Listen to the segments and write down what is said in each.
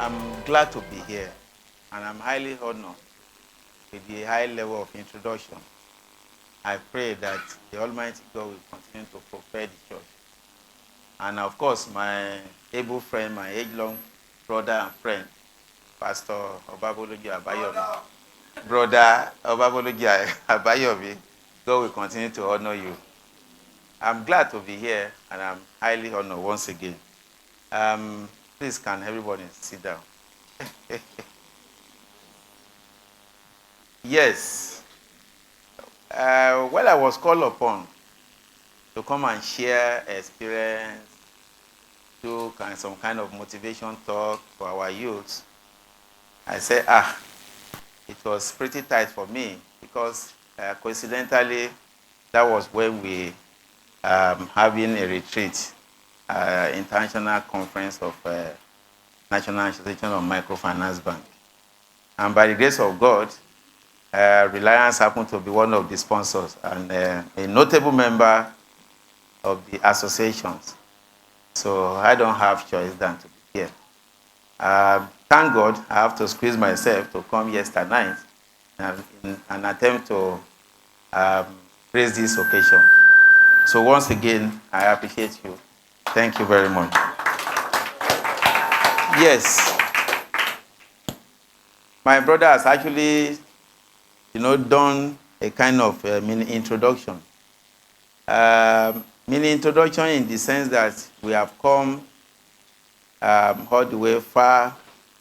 I'm glad to be here, and I'm highly honored with the high level of introduction. I pray that the Almighty God will continue to prepare the church. And of course, my able friend, my age-long brother and friend, Pastor Obabologi Abayomi. Brother Obabologi Abayomi, God will continue to honor you. I'm glad to be here, and I'm highly honored once again. Please, can everybody sit down? Yes. When I was called upon to come and share experience, do some kind of motivation talk for our youth, I said, it was pretty tight for me because coincidentally, that was when we having a retreat, international conference of National Association of Microfinance Bank. And by the grace of God, Reliance happened to be one of the sponsors and a notable member of the associations. So I don't have choice than to be here. Thank God I have to squeeze myself to come yesterday night in an attempt to raise this occasion. So once again, I appreciate you. Thank you very much. Yes. My brother has actually, done a kind of mini introduction. Mini introduction in the sense that we have come all the way far,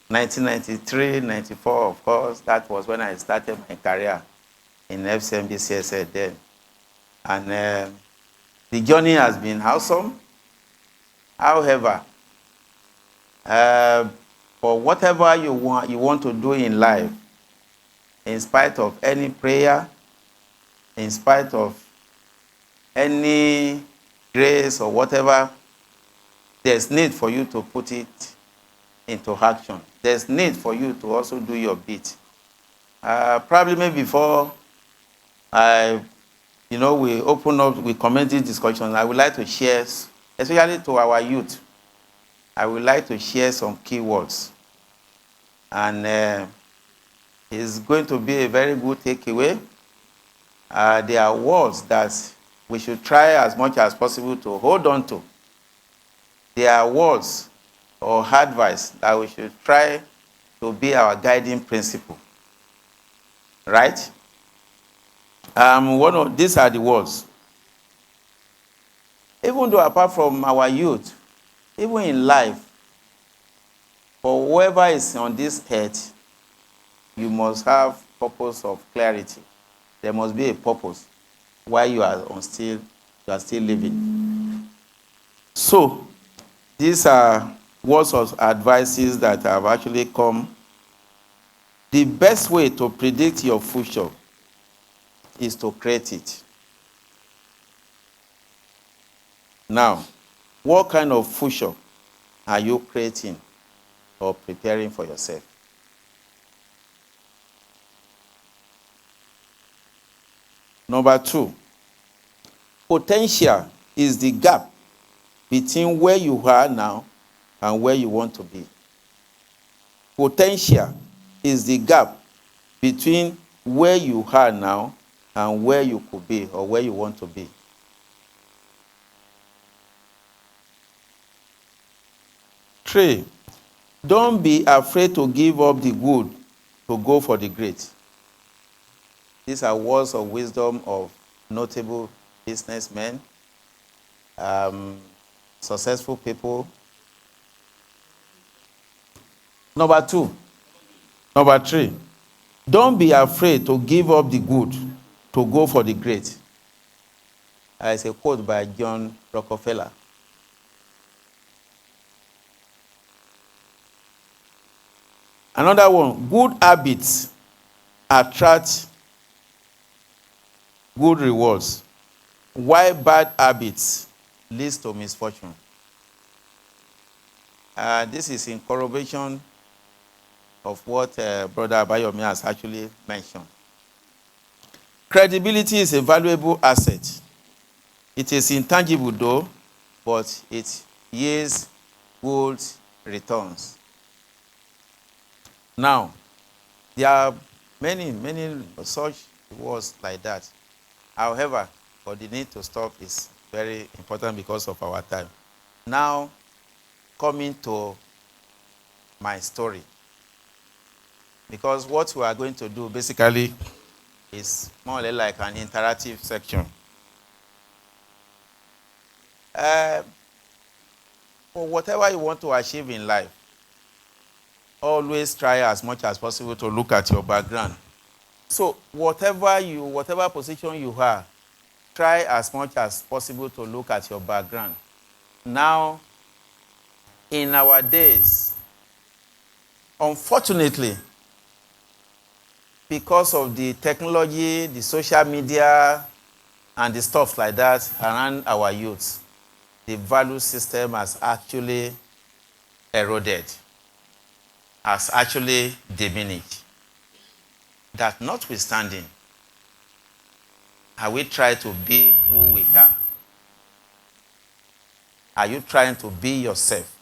1993, 94, of course. That was when I started my career in FCMB then. And the journey has been awesome. However, for whatever you want to do in life, in spite of any prayer, in spite of any grace or whatever, there's need for you to put it into action. There's need for you to also do your bit. Probably maybe before we open up, we comment this discussion, I would like to share, especially to our youth, I would like to share some keywords. And it's going to be a very good takeaway. There are words that we should try as much as possible to hold on to. There are words or advice that we should try to be our guiding principle. Right? These are the words. Even though apart from our youth, even in life, for whoever is on this earth, you must have purpose of clarity. There must be a purpose why you are still living. So, these are words of advices that have actually come. The best way to predict your future is to create it. Now, what kind of future are you creating or preparing for yourself? Number 2, potential is the gap between where you are now and where you want to be. Potential is the gap between where you are now and where you could be or where you want to be. Three, don't be afraid to give up the good to go for the great. These are words of wisdom of notable businessmen, successful people. Number 3, don't be afraid to give up the good to go for the great. It's a quote by John Rockefeller. Another one, good habits attract good rewards, while bad habits leads to misfortune. This is in corroboration of what Brother Abayomi has actually mentioned. Credibility is a valuable asset. It is intangible though, but it yields good returns. Now, there are many such words like that. However, but the need to stop is very important because of our time. Now, coming to my story, because what we are going to do basically is more or less like an interactive section. For whatever you want to achieve in life, always try as much as possible to look at your background. So whatever position you are, try as much as possible to look at your background. Now, in our days, unfortunately, because of the technology, the social media, and the stuff like that around our youth, the value system has actually eroded, has actually diminished. That notwithstanding, have we tried to be who we are? Are you trying to be yourself?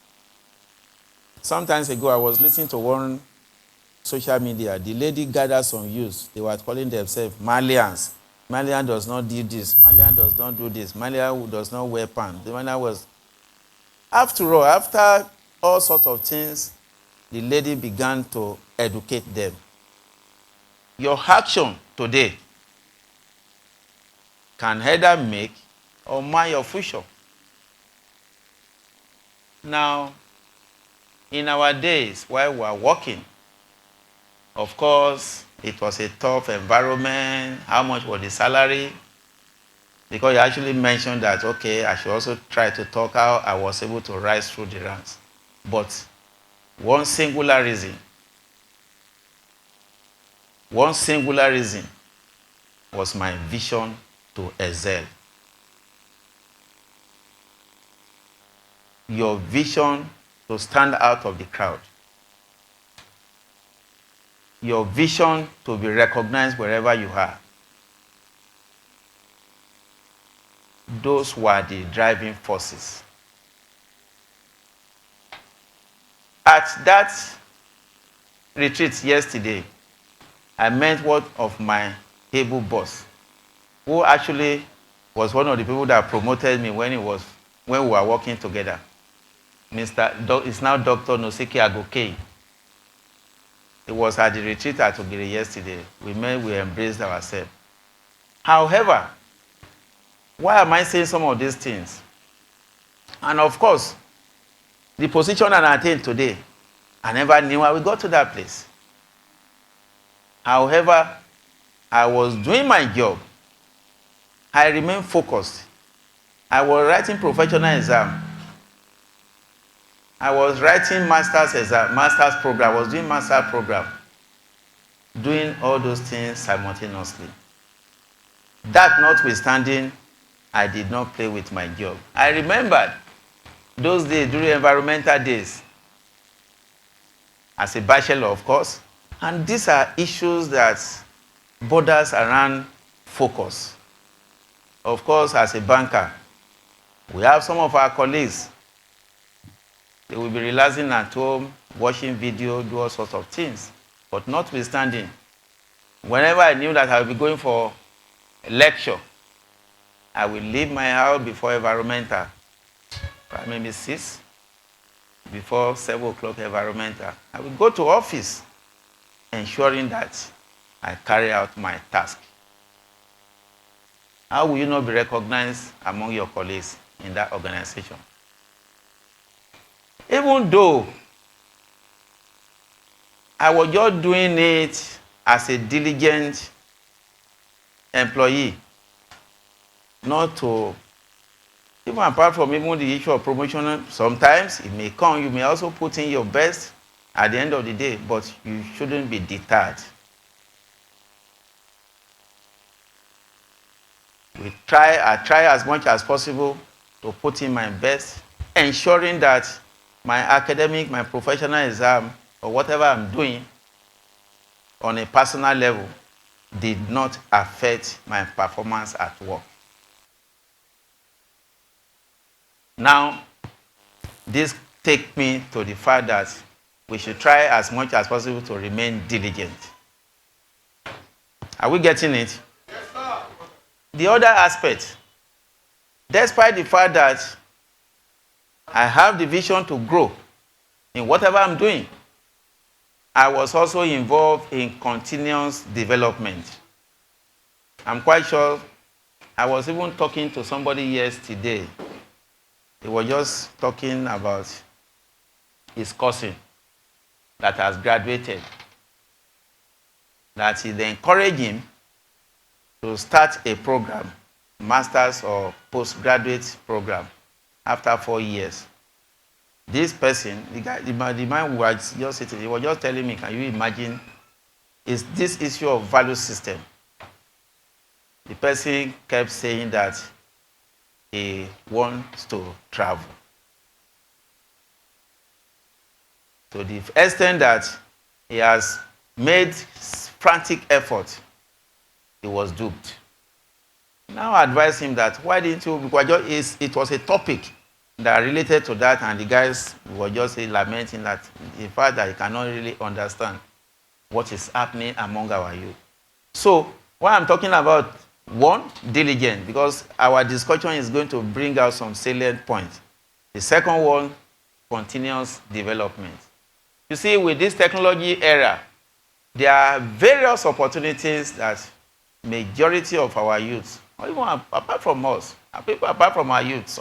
Sometimes ago, I was listening to one social media. The lady gathered some youths. They were calling themselves Malians. Malian does not do this. Malian does not do this. Malian does not wear pants. The Malian was. After all, after all sorts of things, the lady began to educate them. Your action today can either make or mar your future. Now, in our days while we are working, of course, it was a tough environment. How much was the salary? Because you actually mentioned that, okay, I should also try to talk how I was able to rise through the ranks. But one singular reason was my vision to excel. Your vision to stand out of the crowd. Your vision to be recognized wherever you are. Those were the driving forces. At that retreat yesterday, I met one of my able boss, who actually was one of the people that promoted me when we were working together. It's now Dr. Noseki Agoke. It was at the retreat at Ogiri yesterday. We met, we embraced ourselves. However, why am I saying some of these things? And of course, the position I attained today, I never knew I would go to that place. However, I was doing my job. I remained focused. I was writing professional exam. I was writing master's exam, master's program. I was doing master's program. Doing all those things simultaneously. That notwithstanding, I did not play with my job. I remembered those days during environmental days as a bachelor, of course. And these are issues that borders around focus. Of course, as a banker, we have some of our colleagues. They will be relaxing at home, watching video, do all sorts of things. But notwithstanding, whenever I knew that I would be going for a lecture, I will leave my house before environmental, maybe 6, before 7 o'clock environmental. I will go to office, ensuring that I carry out my task. How will you not be recognized among your colleagues in that organization? Even though I was just doing it as a diligent employee, not to, even apart from even the issue of promotion, sometimes it may come, you may also put in your best at the end of the day, but you shouldn't be deterred. I try as much as possible to put in my best, ensuring that my academic, my professional exam, or whatever I'm doing on a personal level did not affect my performance at work. Now, this takes me to the fact that we should try as much as possible to remain diligent. Are we getting it? Yes, sir. The other aspect, despite the fact that I have the vision to grow in whatever I'm doing, I was also involved in continuous development. I'm quite sure I was even talking to somebody yesterday. He was just talking about his cousin that has graduated, that they encourage him to start a program, master's or postgraduate program, after 4 years. This person, the man who was just sitting, he was just telling me, can you imagine, is this issue of value system? The person kept saying that he wants to travel. To the extent that he has made frantic effort, he was duped. Now I advise him that, why didn't you, because it was a topic that related to that, and the guys were just lamenting that the fact that he cannot really understand what is happening among our youth. So, what I'm talking about, one, diligent, because our discussion is going to bring out some salient points. The second one, continuous development. You see, with this technology era, there are various opportunities that majority of our youth, or even apart from us, people apart from our youth,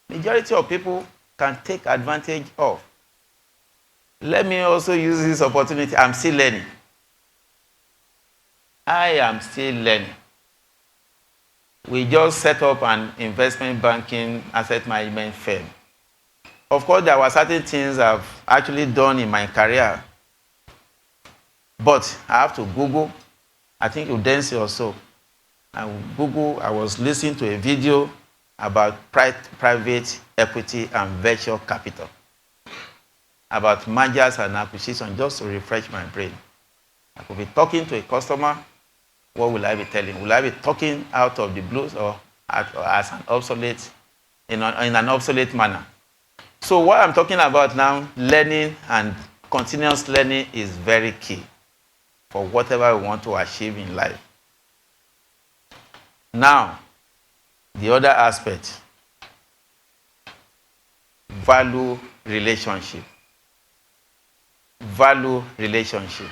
majority of people can take advantage of. Let me also use this opportunity. I'm still learning. I am still learning. We just set up an investment banking asset management firm. Of course, there were certain things I've actually done in my career, but I have to Google. I think you dance also. I Google. I was listening to a video about private equity and venture capital, about mergers and acquisition, just to refresh my brain. I could be talking to a customer. What will I be telling? Will I be talking out of the blues or as an obsolete, in an obsolete manner? So what I'm talking about now, learning and continuous learning, is very key for whatever we want to achieve in life. Now, the other aspect, value relationship. Value relationship.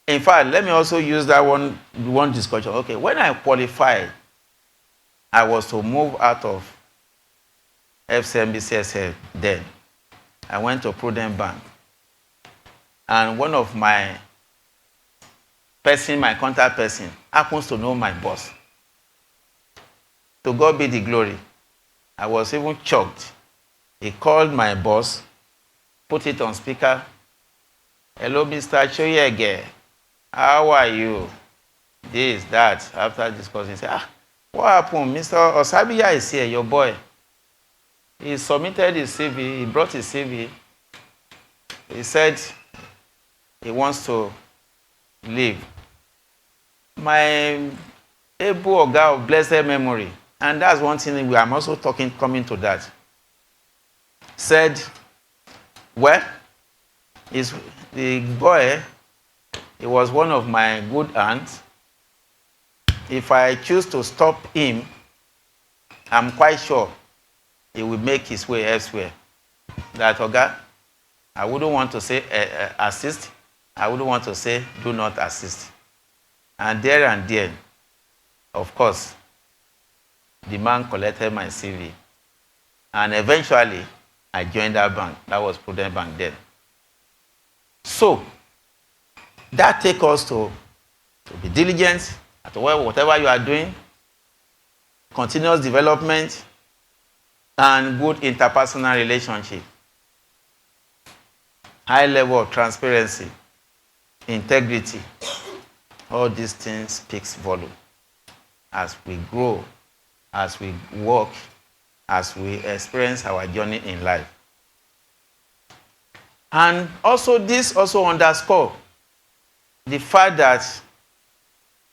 In fact, let me also use that one discussion. Okay, when I qualified, I was to move out of FCMBCSL then. I went to Prudent Bank. And one of my contact person, happens to know my boss. To God be the glory. I was even shocked. He called my boss, put it on speaker. Hello, Mr. Choyege. How are you? This, that. After discussing, he said, what happened? Mr. Osabiya is here, your boy. He submitted his CV. He brought his CV. He said he wants to leave. My able Oga of blessed memory, and that's one thing I'm also coming to that, said, well, the boy, he was one of my good aunts. If I choose to stop him, I'm quite sure he will make his way elsewhere. That, Oga, I wouldn't want to say assist. I wouldn't want to say do not assist. And there, of course, the man collected my CV. And eventually, I joined that bank. That was Prudent Bank then. So, that takes us to be diligent at whatever you are doing, continuous development, and good interpersonal relationship. High level of transparency, integrity. All these things speaks volume as we grow, as we work, as we experience our journey in life. And also, this also underscores the fact that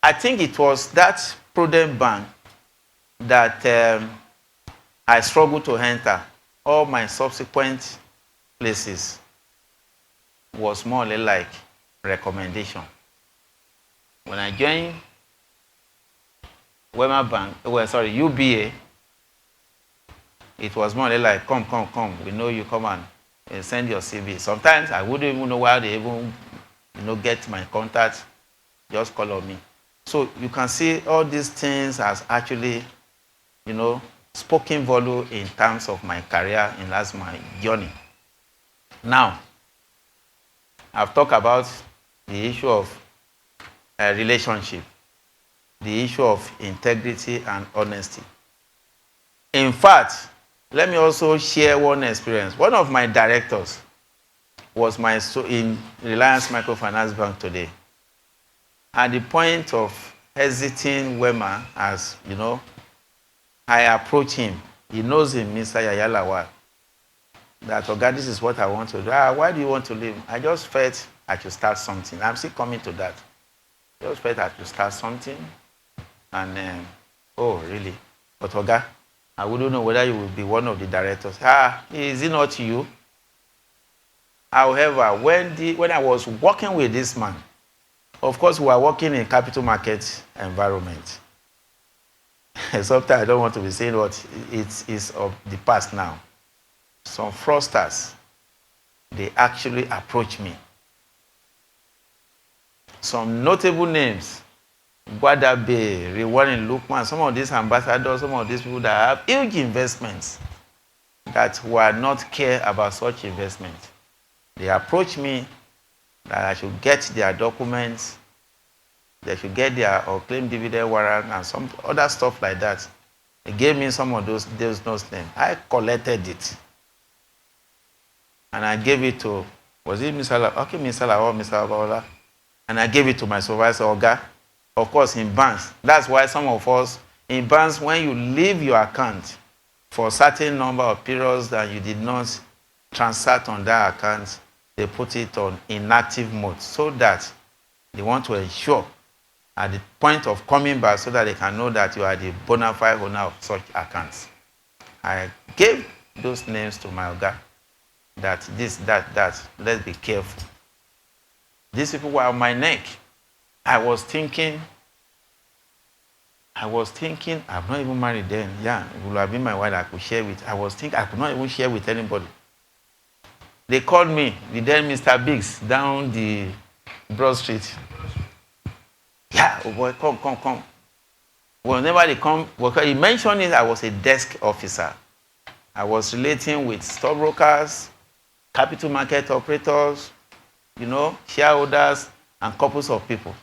I think it was that Prudent Bank that I struggled to enter. All my subsequent places was more or less like recommendation. When I joined UBA, it was more or less like, come, we know you, come and send your CV. Sometimes I wouldn't even know why they even, get my contact, just call on me. So you can see all these things as actually, spoken volume in terms of my career and that's my journey. Now, I've talked about the issue of relationship, the issue of integrity and honesty. In fact, let me also share one experience. One of my directors was in Reliance Microfinance Bank today. At the point of exiting Wema, as I approach him. He knows him, Mr. Yayalawa. That, oh God, this is what I want to do. Why do you want to leave? I just felt I should start something. I'm still coming to that. I just felt I should start something. And, oh, really? But, Oga, I wouldn't know whether you will be one of the directors. Is it not you? However, when I was working with this man, of course, we are working in capital market environment. Sometimes I don't want to be saying what it is of the past now. Some fraudsters, they actually approach me. Some notable names, Guadabe, Rewarren Lukman, some of these ambassadors, some of these people that have huge investments that were not care about such investments. They approach me that I should get their documents, they should get their claim dividend warrant and some other stuff like that. They gave me some of those names. I collected it. And I gave it to, was it Mr. Okay, Mr. or Mr. Abaola? And I gave it to my supervisor, Oga. Of course, in banks. That's why some of us, in banks, when you leave your account for a certain number of periods that you did not transact on that account, they put it on inactive mode so that they want to ensure at the point of coming back so that they can know that you are the bona fide owner of such accounts. I gave those names to my Oga. That, let's be careful. These people were on my neck. I was thinking, I've not even married then. Yeah, it would have been my wife I could share with. I was thinking I could not even share with anybody. They called me, the then Mr. Biggs, down the Broad Street. Yeah, oh boy, come. Whenever they come, because he mentioned it, I was a desk officer. I was relating with stockbrokers, capital market operators, shareholders, and couples of people.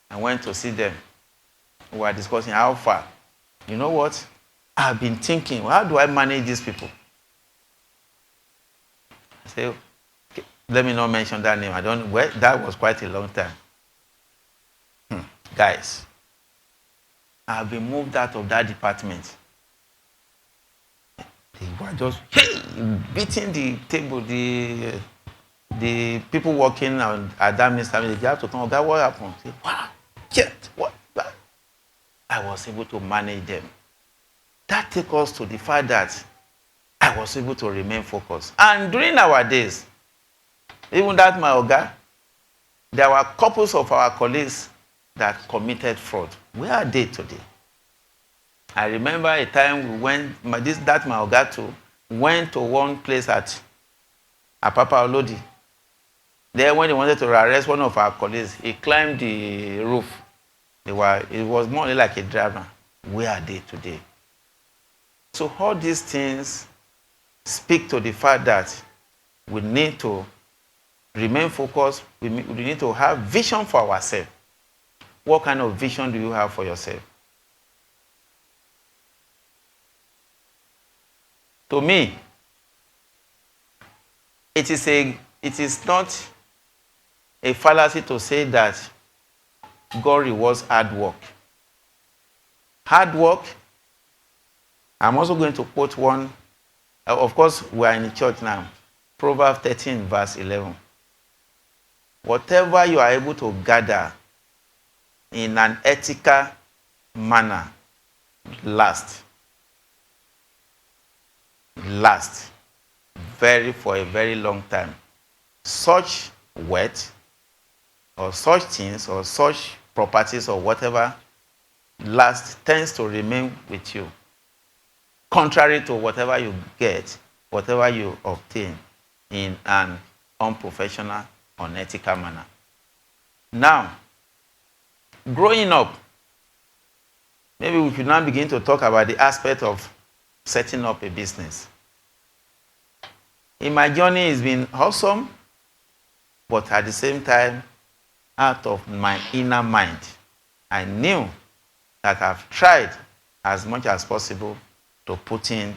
I went to see them. We were discussing how far. You know what? I've been thinking, how do I manage these people? I said, okay, let me not mention that name. That was quite a long time. Guys, I've been moved out of that department. They were just beating the table. The people working at that ministry, they have to come. God, what happened? Say, wow, what? I was able to manage them. That takes us to the fact that I was able to remain focused. And during our days, even that my Oga, there were couples of our colleagues that committed fraud. Where are they today? I remember a time we went, my Oga too, went to one place at Apapa Olodi. There, when they wanted to arrest one of our colleagues, he climbed the roof. It was more like a drama. Where are they today? So all these things speak to the fact that we need to remain focused. We need to have vision for ourselves. What kind of vision do you have for yourself? To me, it is not a fallacy to say that God rewards hard work. Hard work, I'm also going to quote one. Of course, we are in the church now. Proverbs 13, verse 11. Whatever you are able to gather in an ethical manner lasts. last for a very long time. Such wealth or such things or such properties or whatever tends to remain with you, contrary to whatever you get, whatever you obtain in an unprofessional, unethical manner. Now, growing up, maybe we should now begin to talk about the aspect of setting up a business. In my journey, it's been awesome, but at the same time, out of my inner mind, I knew that I've tried as much as possible to put in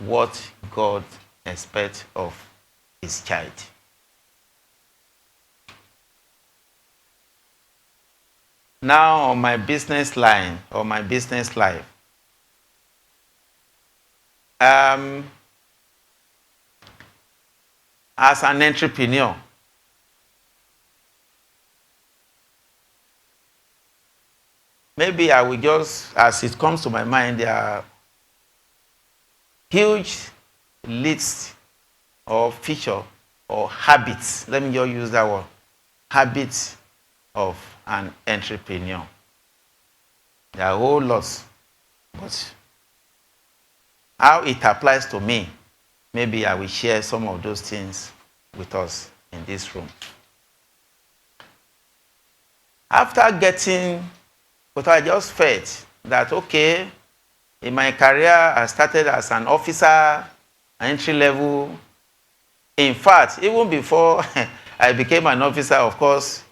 what God expects of his child. Now, on my business line or my business life, as an entrepreneur, maybe I will just, as it comes to my mind, there are huge lists or feature or habits. Let me just use that word. Habits of an entrepreneur. There are a whole lot. But how it applies to me, maybe I will share some of those things with us in this room. After getting, but I just felt that, okay, in my career, I started as an officer, entry level. In fact, even before I became an officer, of course,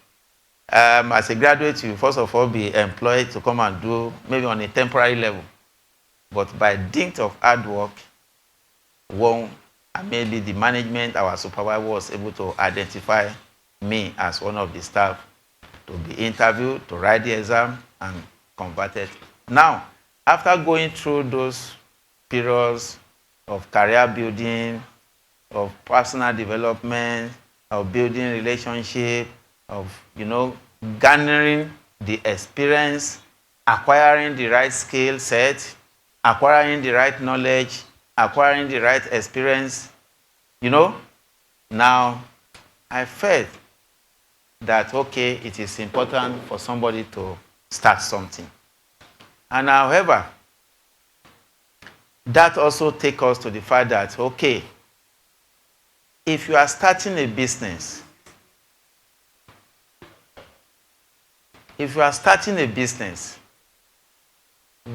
as a graduate, you first of all be employed to come and do maybe on a temporary level. But by dint of hard work, maybe the management, our supervisor was able to identify me as one of the staff to be interviewed, to write the exam, and converted. Now, after going through those periods of career building, of personal development, of building relationship, of, garnering the experience, acquiring the right skill set, acquiring the right knowledge, acquiring the right experience, now I felt that, okay, it is important for somebody to start something. And however, that also takes us to the fact that, okay, if you are starting a business,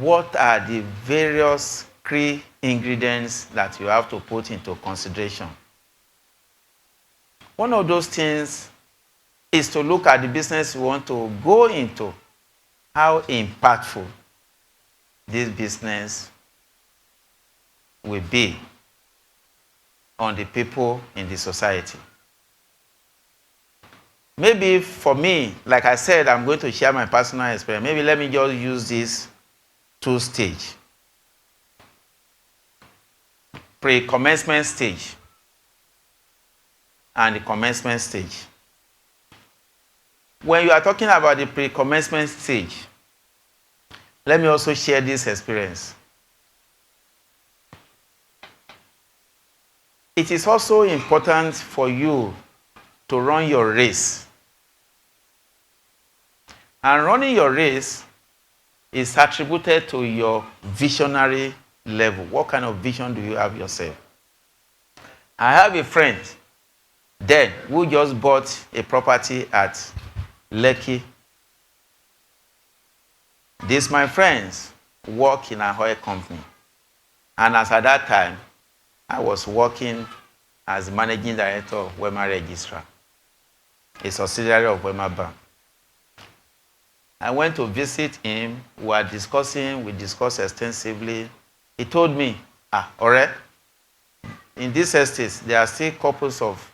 what are the various key ingredients that you have to put into consideration? One of those things is to look at the business you want to go into, how impactful this business will be on the people in the society. Maybe for me, like I said, I'm going to share my personal experience. Maybe let me just use this two-stage. Pre-commencement stage and the commencement stage. When you are talking about the pre-commencement stage, let me also share this experience. It is also important for you to run your race. And running your race is attributed to your visionary level. What kind of vision do you have yourself? I have a friend then who just bought a property at Lekki. These my friends work in a oil company. And as at that time, I was working as managing director of Wema Registrar, a subsidiary of Wema Bank. I went to visit him. We discussed extensively. He told me, Ore, in these estates, there are still couples of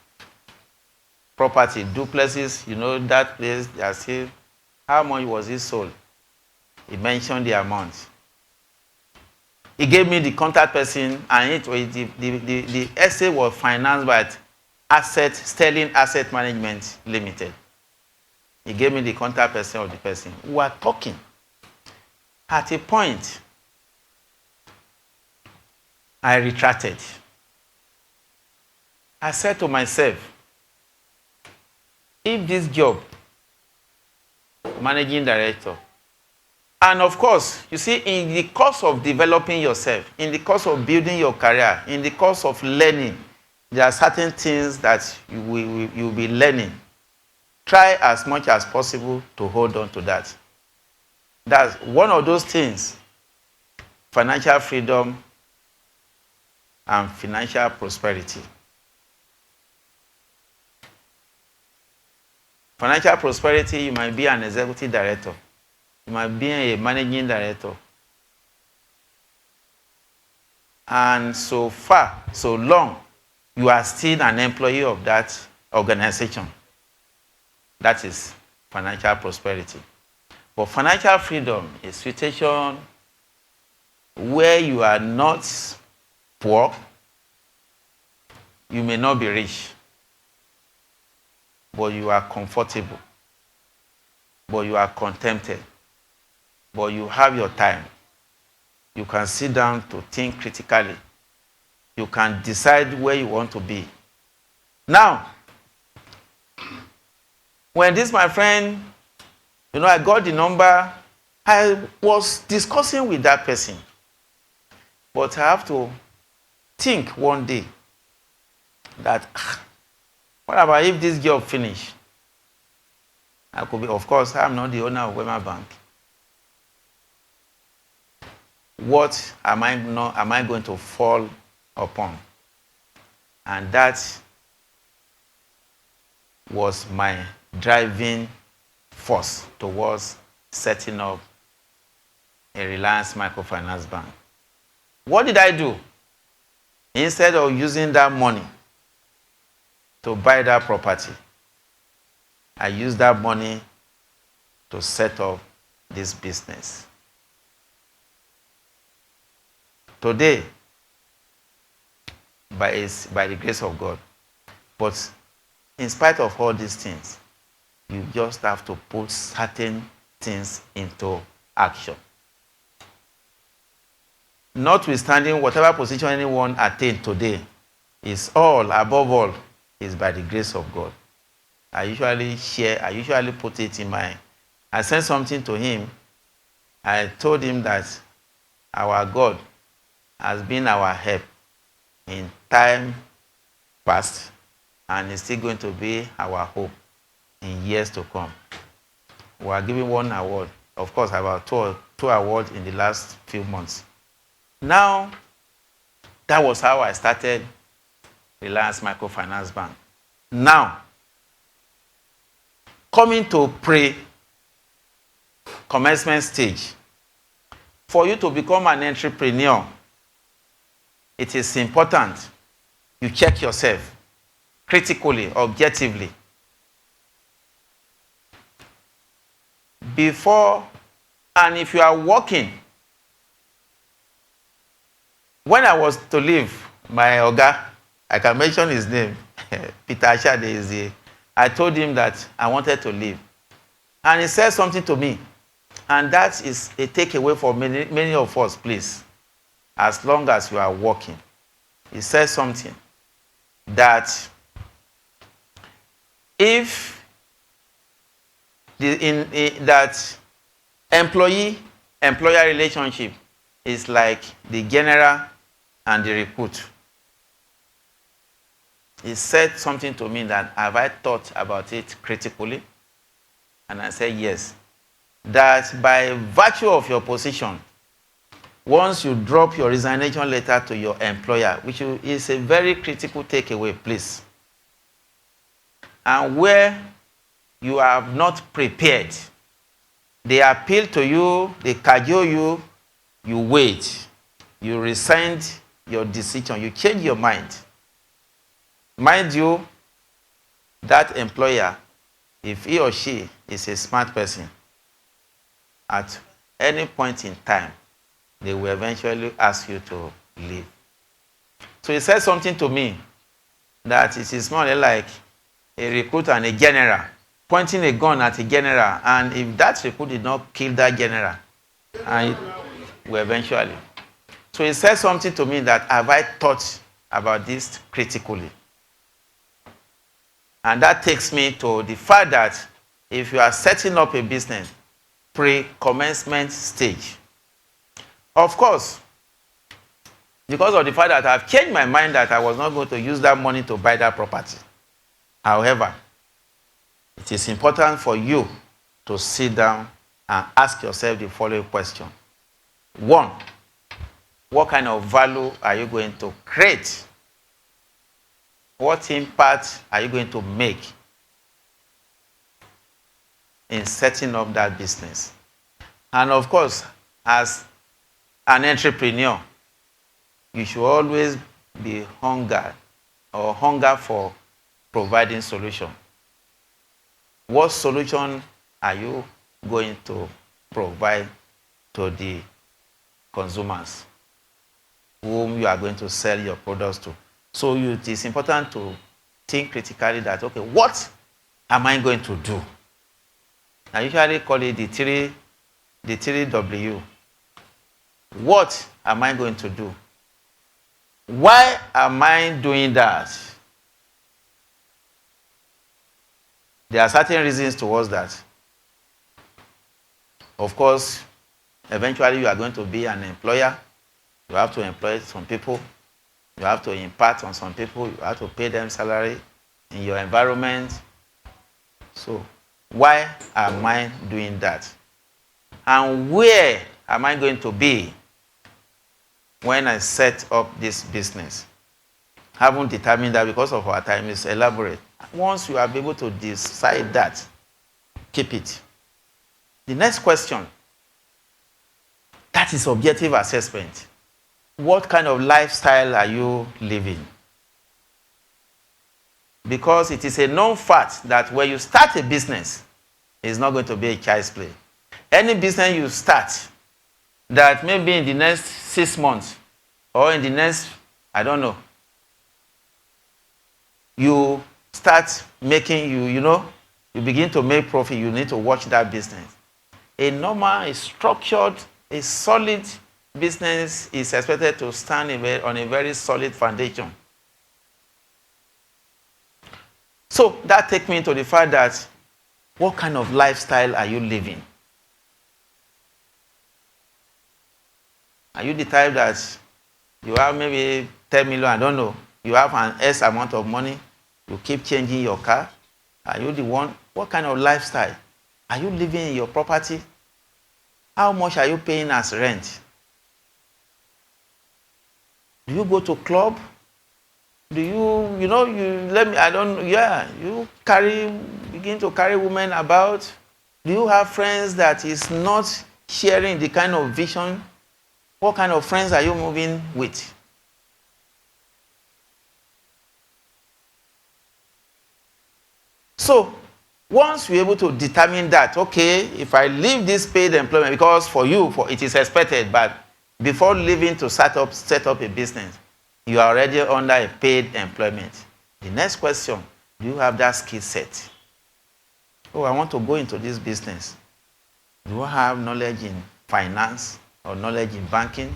property, duplexes, that place, they are still, how much was it sold? He mentioned the amount. He gave me the contact person, and the estate was financed by Sterling Asset Management Limited. He gave me the contact person of the person. We were talking. At a point, I retracted. I said to myself, if this job, managing director, and of course, you see, in the course of developing yourself, in the course of building your career, in the course of learning, there are certain things that you will be learning. Try as much as possible to hold on to that. That's one of those things. Financial freedom and financial prosperity. Financial prosperity, you might be an executive director. You might be a managing director. And so far, so long, you are still an employee of that organization. That is financial prosperity. But financial freedom is a situation where you are not poor, you may not be rich, but you are comfortable, but you are contented, but you have your time. You can sit down to think critically. You can decide where you want to be. Now, when this, my friend, I got the number, I was discussing with that person. But I have to think one day that, what about if this job finish? I could be, of course, I'm not the owner of Wema Bank. What am I going to fall upon? And that was my driving force towards setting up a Reliance Microfinance Bank. What did I do? Instead of using that money to buy that property, I used that money to set up this business. Today, by the grace of God, but in spite of all these things, you just have to put certain things into action. Notwithstanding whatever position anyone attained today, is all, above all, is by the grace of God. I usually put it in I sent something to him. I told him that our God has been our help in time past and is still going to be our hope in years to come. We are giving one award. Of course, about two awards in the last few months. Now, that was how I started Reliance Microfinance Bank. Now, coming to pre-commencement stage, for you to become an entrepreneur, it is important you check yourself critically, objectively. Before, and if you are working, when I was to leave my Oga, I can mention his name, Peter Ashade is here. I told him that I wanted to leave. And he said something to me. And that is a takeaway for many of us, please. As long as you are working. He said something that if that employer relationship is like the general and the recruit. He said something to me that, have I thought about it critically? And I said yes. That by virtue of your position, once you drop your resignation letter to your employer, which is a very critical takeaway, please, and where you have not prepared, they appeal to you, they cajole you, you wait, you rescind your decision, you change your mind. Mind you, that employer, if he or she is a smart person, at any point in time, they will eventually ask you to leave. So he said something to me that it is more like a recruit and a general pointing a gun at a general, and if that recruit did not kill that general, and will eventually. So he said something to me that, have I thought about this critically? And that takes me to the fact that if you are setting up a business, pre-commencement stage. Of course, because of the fact that I've changed my mind that I was not going to use that money to buy that property. However, it is important for you to sit down and ask yourself the following question. 1, what kind of value are you going to create? What impact are you going to make in setting up that business? And of course, as an entrepreneur, you should always be hunger for providing solution. What solution are you going to provide to the consumers whom you are going to sell your products to? So it is important to think critically that, okay, what am I going to do? I usually call it the three W. What am I going to do? Why am I doing that? There are certain reasons towards that. Of course, eventually you are going to be an employer. You have to employ some people. You have to impart on some people. You have to pay them salary in your environment. So, why am I doing that? And where am I going to be when I set up this business? Haven't determined that because of our time is elaborate. Once you are able to decide that, keep it. The next question, that is objective assessment. What kind of lifestyle are you living? Because it is a known fact that when you start a business, it's not going to be a child's play. Any business you start that maybe in the next 6 months or in the next, I don't know, you start making, you begin to make profit, you need to watch that business. A normal, a structured, a solid business is expected to stand on a very solid foundation. So that takes me to the fact that what kind of lifestyle are you living? Are you the type that you have maybe 10 million, I don't know, you have an S amount of money, you keep changing your car? Are you the one? What kind of lifestyle? Are you living in your property? How much are you paying as rent? Do you go to club? Do you begin to carry women about? Do you have friends that is not sharing the kind of vision? What kind of friends are you moving with? So, once you're able to determine that, okay, if I leave this paid employment, because for you, it is expected, but before leaving to set up a business, you are already under a paid employment. The next question, do you have that skill set? Oh, I want to go into this business. Do I have knowledge in finance or knowledge in banking?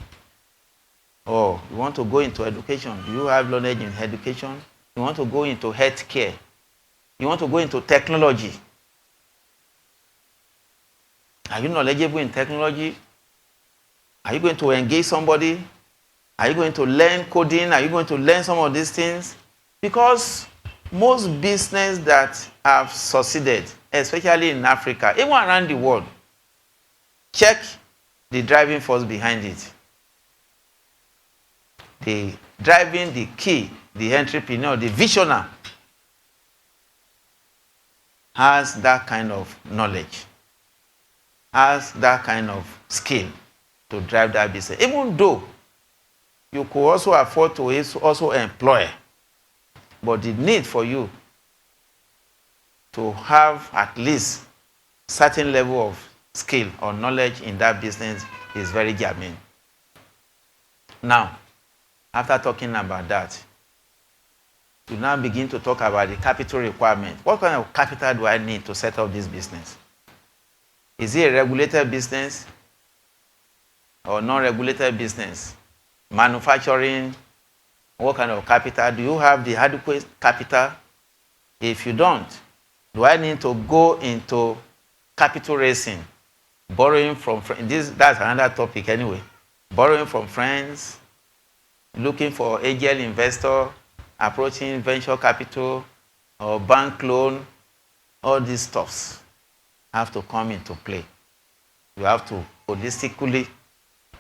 Or you want to go into education. Do you have knowledge in education? You want to go into healthcare. You want to go into technology. Are you knowledgeable in technology? Are you going to engage somebody? Are you going to learn coding? Are you going to learn some of these things? Because most businesses that have succeeded, especially in Africa, even around the world, check the driving force behind it. The driving, the key, the entrepreneur, the visionary has that kind of knowledge, has that kind of skill to drive that business. Even though you could also afford to also employ, but the need for you to have at least certain level of skill or knowledge in that business is very germane. Now, after talking about that, you now begin to talk about the capital requirement. What kind of capital do I need to set up this business? Is it a regulated business or non-regulated business? manufacturing, what kind of capital? Do you have the adequate capital? If you don't, do I need to go into capital raising, borrowing from friends? That's another topic anyway. Borrowing from friends, looking for angel investor, approaching venture capital or bank loan, all these stuffs have to come into play. You have to holistically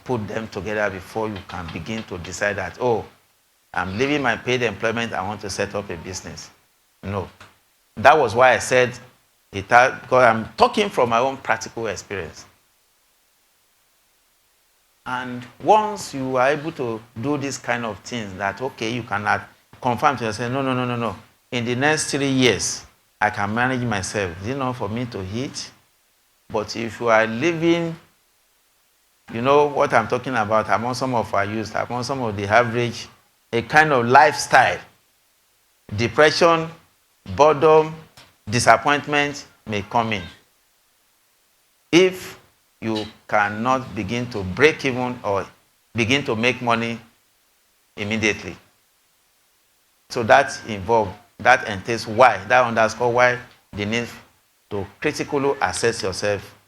put them together before you can begin to decide that, oh, I'm leaving my paid employment, I want to set up a business. No. That was why I said it, because I'm talking from my own practical experience. And once you are able to do this kind of things, that, okay, you cannot confirm to yourself, no. In the next 3 years, I can manage myself. It's not for me to hit. But if you are living, you know what I'm talking about, among some of our youth, among some of the average, a kind of lifestyle, depression, boredom, disappointment may come in. If you cannot begin to break even or begin to make money immediately. So that entails why, that underscores why the need to critically assess yourself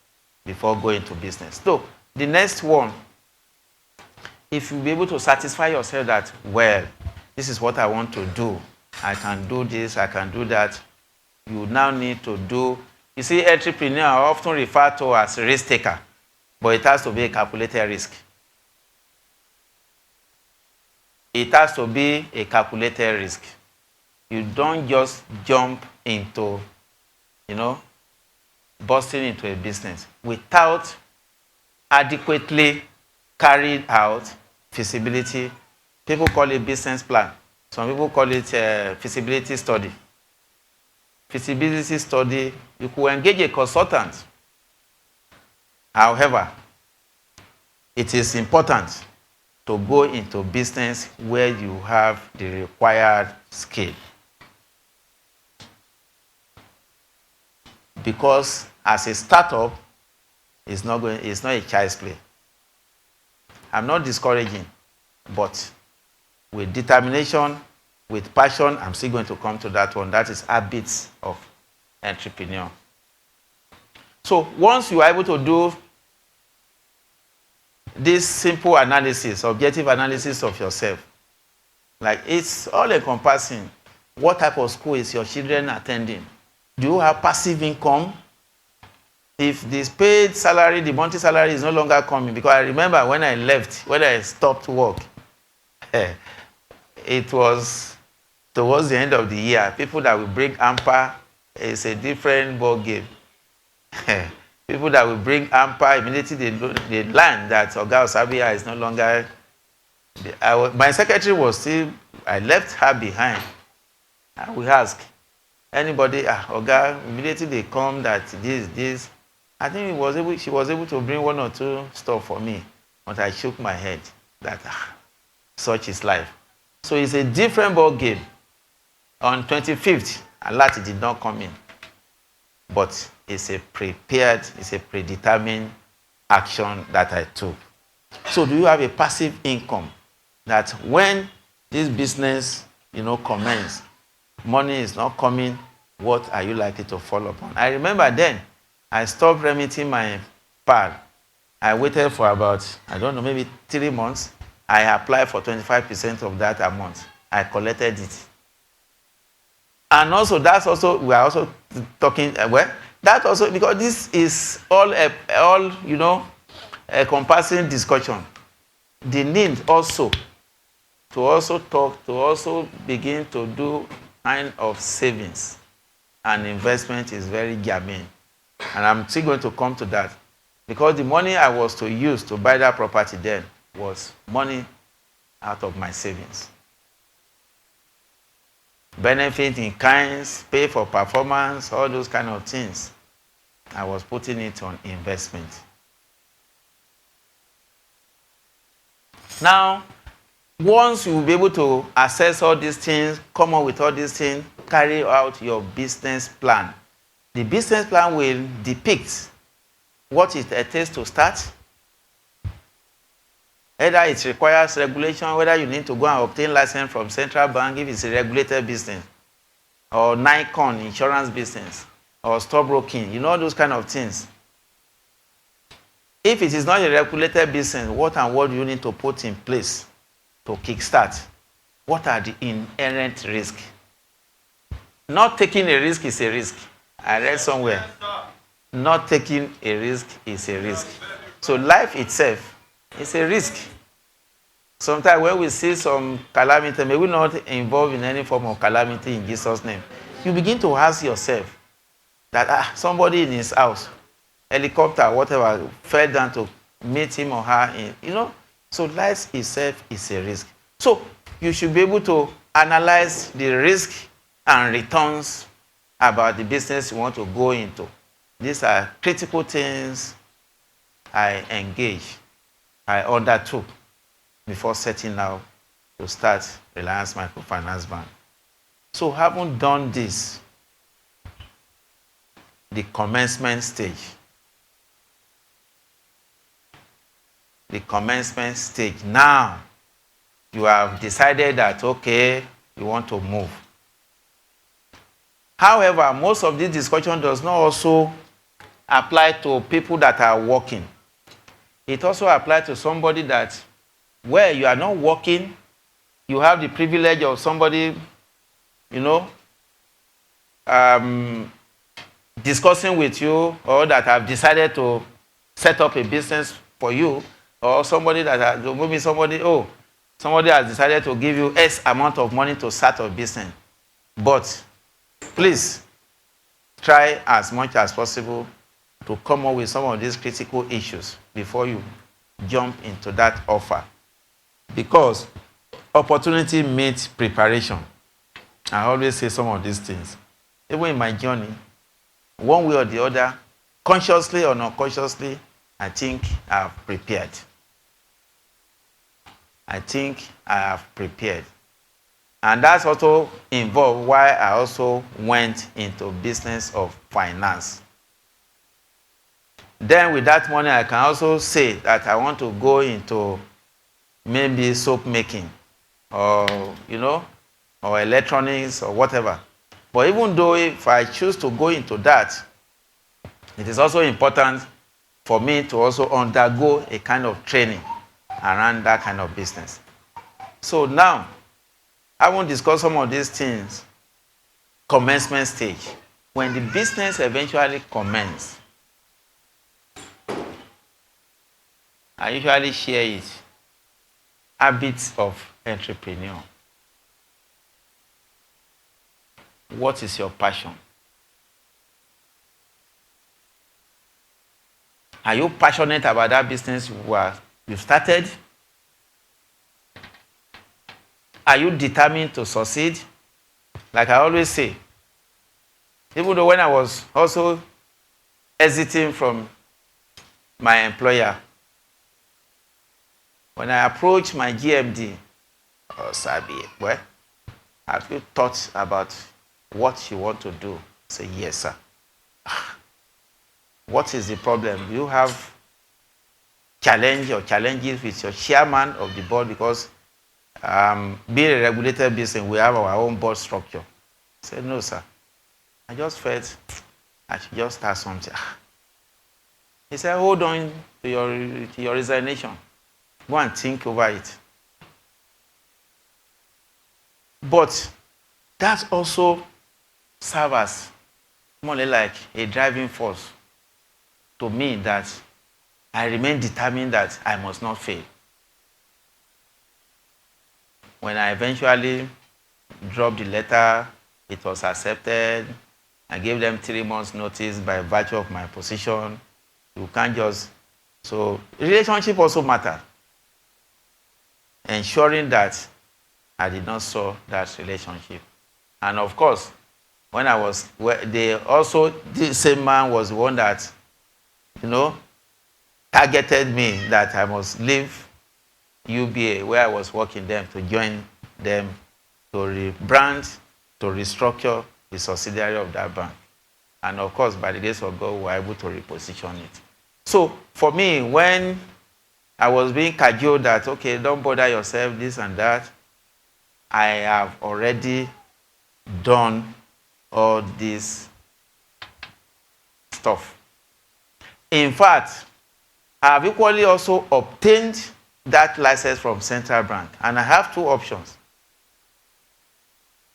before going to business. So the next one, if you be able to satisfy yourself that, well, this is what I want to do, I can do this, I can do that, you now need to do, you see, entrepreneur are often referred to as a risk taker, but it has to be a calculated risk. It has to be a calculated risk. You don't just jump into, busting into a business without adequately carried out feasibility. People call it business plan. Some people call it feasibility study. Feasibility study, you could engage a consultant. However, it is important to go into business where you have the required skill. Because as a startup, it's not a child's play. I'm not discouraging, but with determination, with passion, I'm still going to come to that one. That is habits of entrepreneur. So once you are able to do this simple analysis, objective analysis of yourself, like it's all encompassing. What type of school is your children attending? Do you have passive income? If this paid salary, the monthly salary is no longer coming, because I remember when I left, when I stopped work, it was towards the end of the year. People that will bring hamper, it's a different ball game. People that will bring hamper, immediately they learn that Oga Osabia is no longer. My secretary was still, I left her behind. I will ask anybody, Oga, immediately they come that this. I think she was able to bring 1 or 2 stuff for me, but I shook my head that such is life. So it's a different ball game. On 25th, alert did not come in, but it's a predetermined action that I took. So do you have a passive income that when this business, commence, money is not coming, what are you likely to fall upon? I remember then, I stopped remitting my PAD. I waited for about, maybe 3 months. I applied for 25% of that amount. I collected it. And also, we are also talking, that also, because this is all encompassing discussion. The need also to begin to do kind of savings and investment is very germane. And I'm still going to come to that. Because the money I was to use to buy that property then was money out of my savings. Benefit in kinds, pay for performance, all those kind of things. I was putting it on investment. Now, once you will be able to assess all these things, come up with all these things, carry out your business plan. The business plan will depict what it takes to start, Either it requires regulation, whether you need to go and obtain license from central bank if it's a regulated business, or Nikon insurance business, or stockbroking, you know, those kind of things. If it is not a regulated business, what and what do you need to put in place to kickstart? What are the inherent risks? Not taking a risk is a risk. I read somewhere. Not taking a risk is a risk. So life itself is a risk. Sometimes when we see some calamity, may we not involve in any form of calamity in Jesus' name. You begin to ask yourself that somebody in his house, helicopter, whatever, fell down to meet him or her in, you know. So life itself is a risk. So you should be able to analyze the risk and returns about the business you want to go into. These are critical things I undertook before setting out to start Reliance Microfinance Bank. So having done this, the commencement stage. Now, you have decided that, okay, you want to move. However, most of this discussion does not also apply to people that are working. It also applies to somebody that, where you are not working, you have the privilege of somebody, you know, discussing with you, or that have decided to set up a business for you, or somebody that has, maybe somebody has decided to give you X amount of money to start a business. But please try as much as possible to come up with some of these critical issues before you jump into that offer. Because opportunity meets preparation. I always say some of these things. Even in my journey, one way or the other, consciously or not consciously, I think I have prepared. And that's also involved why I also went into business of finance. Then with that money, I can also say that I want to go into maybe soap making, or, you know, or electronics or whatever. But even though if I choose to go into that, it is also important for me to also undergo a kind of training around that kind of business. So now, I won't discuss some of these things. Commencement stage. When the business eventually commences, I usually share it. Habits of entrepreneur. What is your passion? Are you passionate about that business you started? Are you determined to succeed? Like I always say, even though when I was also exiting from my employer, when I approached my GMD, Sabi, well, have you thought about what you want to do? I say, yes, sir. What is the problem? Do you have challenges with your chairman of the board? Because being a regulated business, we have our own board structure. I said, no, sir. I just felt I should just start something. He said, hold on to your resignation. Go and think over it. But that also serves as more like a driving force to me, that I remain determined that I must not fail. When I eventually dropped the letter, it was accepted. I gave them 3 months notice by virtue of my position. You can't just... So relationship also matters. Ensuring that I did not sow that relationship. And of course, when I was... the same man was the one that, you know, targeted me that I must leave UBA, where I was working them, to join them, to rebrand, to restructure the subsidiary of that bank. And of course, by the grace of God, we were able to reposition it. So for me, when I was being cajoled that, okay, don't bother yourself, this and that. I have already done all this stuff. In fact, I have equally also obtained that license from Central Bank, and I have two options.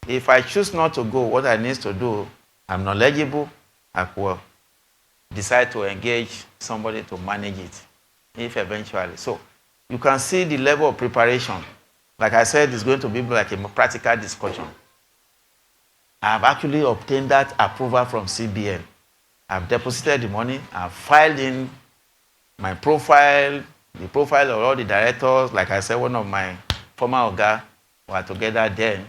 If I choose not to go, what I need to do, I'm knowledgeable, I will decide to engage somebody to manage it, if eventually. So you can see the level of preparation. Like I said, it's going to be like a practical discussion. I have actually obtained that approval from CBN. I've deposited the money, I've filed in my profile, the profile of all the directors. Like I said, one of my former Oga were together then.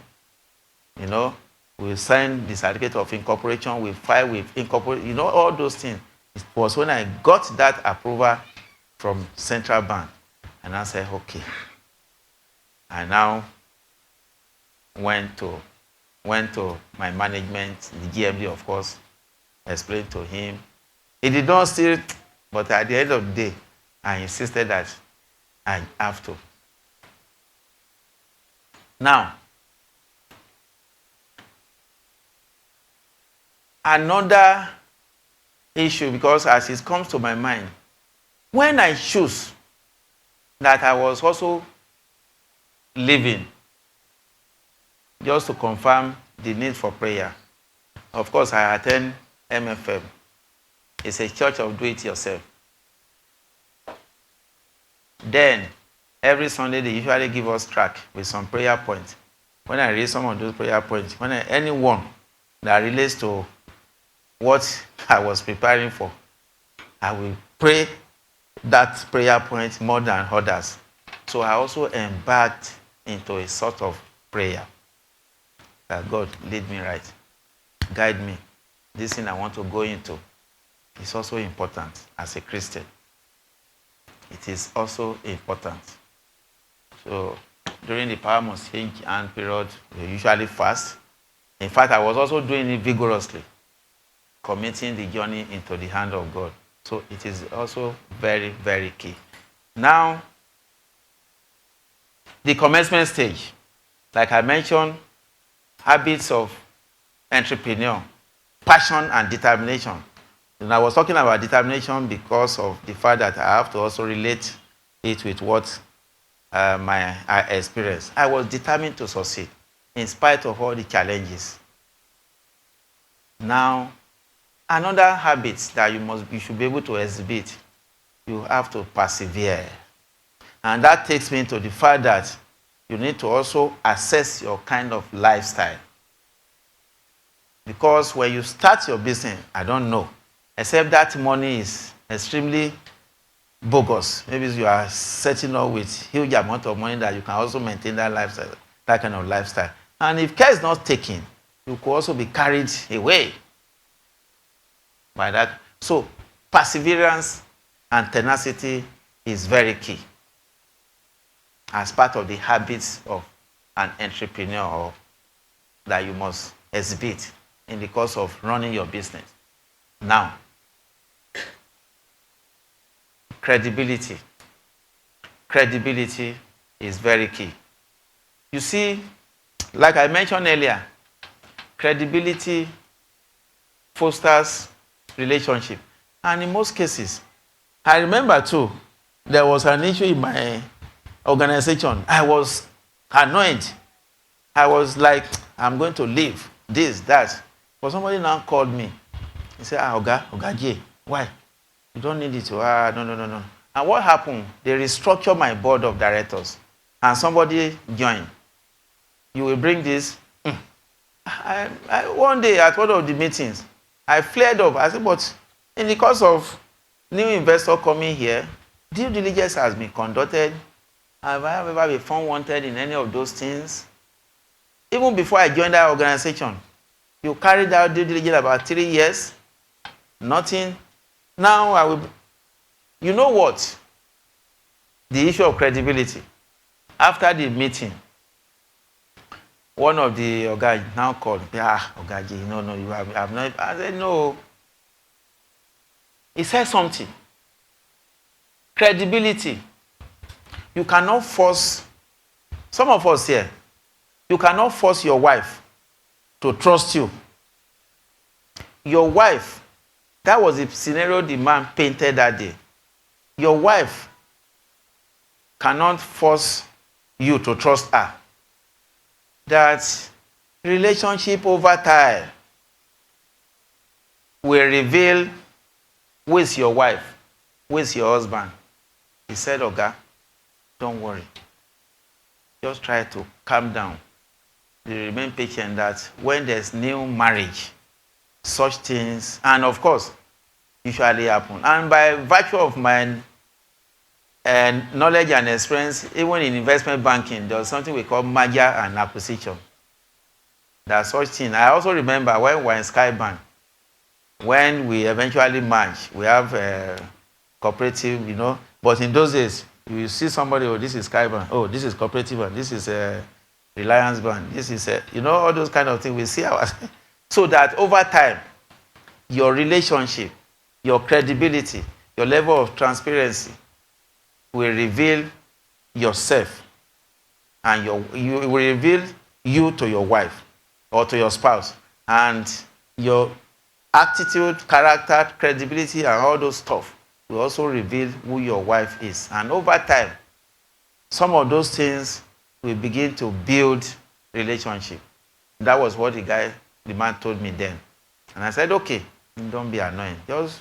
You know, we signed the certificate of incorporation, we filed with incorporation, you know, all those things. It was when I got that approval from Central Bank, and I said, okay. I now went to my management, the GMD, of course, explained to him. He did not still, but at the end of the day, I insisted that I have to. Now, another issue, because as it comes to my mind, when I choose that I was also living, just to confirm the need for prayer. Of course, I attend MFM. It's a church of do-it-yourself. Then, every Sunday, they usually give us track with some prayer points. When I read some of those prayer points, anyone that relates to what I was preparing for, I will pray that prayer point more than others. So I also embarked into a sort of prayer. That God lead me right, guide me. This thing I want to go into is also important as a Christian. It is also important. So during the power must change and period, we usually fast. In fact, I was also doing it vigorously, committing the journey into the hand of God. So it is also very, very key. Now, the commencement stage, like I mentioned, habits of entrepreneur, passion and determination. And I was talking about determination because of the fact that I have to also relate it with what I experienced. I was determined to succeed in spite of all the challenges. Now, another habit that you should be able to exhibit, you have to persevere. And that takes me to the fact that you need to also assess your kind of lifestyle. Because when you start your business, I don't know, except that money is extremely bogus. Maybe you are setting up with huge amount of money that you can also maintain that lifestyle, that kind of lifestyle. And if care is not taken, you could also be carried away by that. So perseverance and tenacity is very key as part of the habits of an entrepreneur that you must exhibit in the course of running your business. Now, credibility. Credibility is very key. You see, like I mentioned earlier, credibility fosters relationship. And in most cases, I remember too, there was an issue in my organization. I was annoyed. I was like, I'm going to leave, this, that. But somebody now called me. He said, Oga J, why? You don't need it to, no. And what happened? They restructured my board of directors. And somebody joined. You will bring this. One day at one of the meetings, I flared up. I said, but in the course of new investor coming here, due diligence has been conducted. Have I ever been found wanted in any of those things? Even before I joined that organization, you carried out due diligence about 3 years. Nothing. Now I will. You know what? The issue of credibility. After the meeting, one of the Oga now called. Ogaji, no, you have not. I said, no. He said something. Credibility You cannot force, some of us here, you cannot force your wife to trust you. Your wife, that was the scenario the man painted that day. Your wife cannot force you to trust her. That relationship over time will reveal who is your wife, who is your husband. He said, Oga, don't worry. Just try to calm down. You remain patient that when there's new marriage, such things, and of course, usually happen. And by virtue of my knowledge and experience, even in investment banking, there's something we call merger and acquisition. That's such thing. I also remember when we were in Skybank, when we eventually merged, we have a cooperative, you know, but in those days, you see somebody, oh, this is Skybank, oh, this is cooperative, and this is a Reliance Bank, this is a, you know, all those kind of things. We see our, so that over time, your relationship, your credibility, your level of transparency will reveal yourself, and you will reveal you to your wife or to your spouse, and your attitude, character, credibility, and all those stuff will also reveal who your wife is. And over time, some of those things will begin to build relationship. That was what the man told me then. And I said, okay, don't be annoying. Just,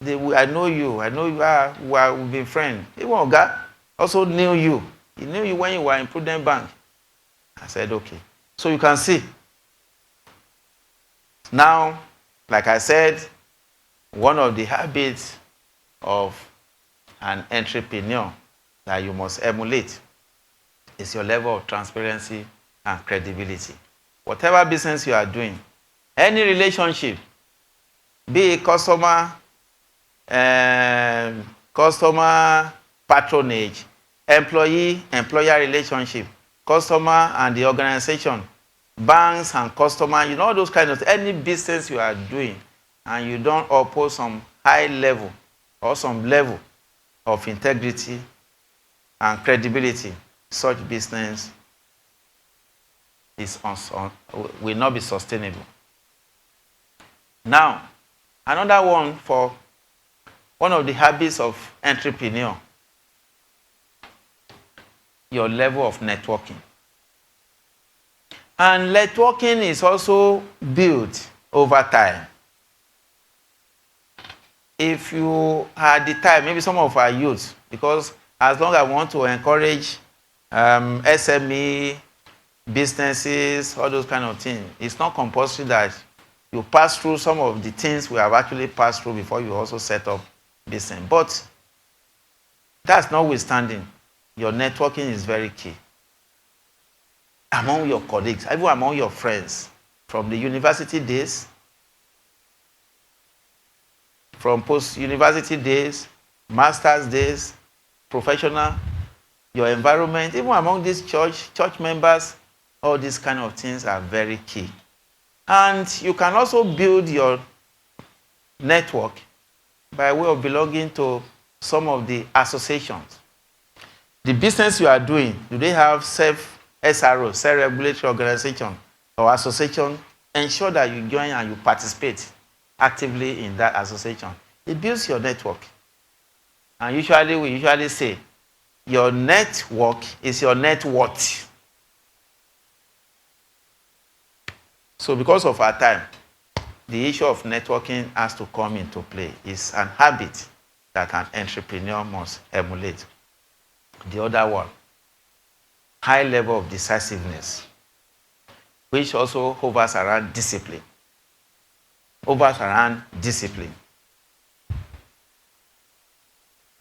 I know you, we've been friends. Even Oga also knew you. He knew you when you were in Prudent Bank. I said, okay. So you can see. Now, like I said, one of the habits of an entrepreneur that you must emulate is your level of transparency and credibility. Whatever business you are doing, any relationship, be it customer patronage, employee-employer relationship, customer and the organization, banks and customer, you know, those kind of things. Any business you are doing and you don't uphold some high level or some level of integrity and credibility, such business will not be sustainable. Now, another one for one of the habits of entrepreneur, your level of networking. And networking is also built over time. If you had the time, maybe some of our youth, because as long as I want to encourage SME, businesses, all those kind of things, it's not compulsory that you pass through some of the things we have actually passed through before you also set up business. But that's notwithstanding, your networking is very key. Among your colleagues, even among your friends, from the university days, from post-university days, master's days, professional, your environment, even among these church members, all these kind of things are very key. And you can also build your network by way of belonging to some of the associations. The business you are doing, do they have SRO, self-regulatory organization or association? Ensure that you join and you participate actively in that association. It builds your network. And usually, we usually say, your network is your net worth. So because of our time, the issue of networking has to come into play. It's an habit that an entrepreneur must emulate. The other one, high level of decisiveness, which also hovers around discipline.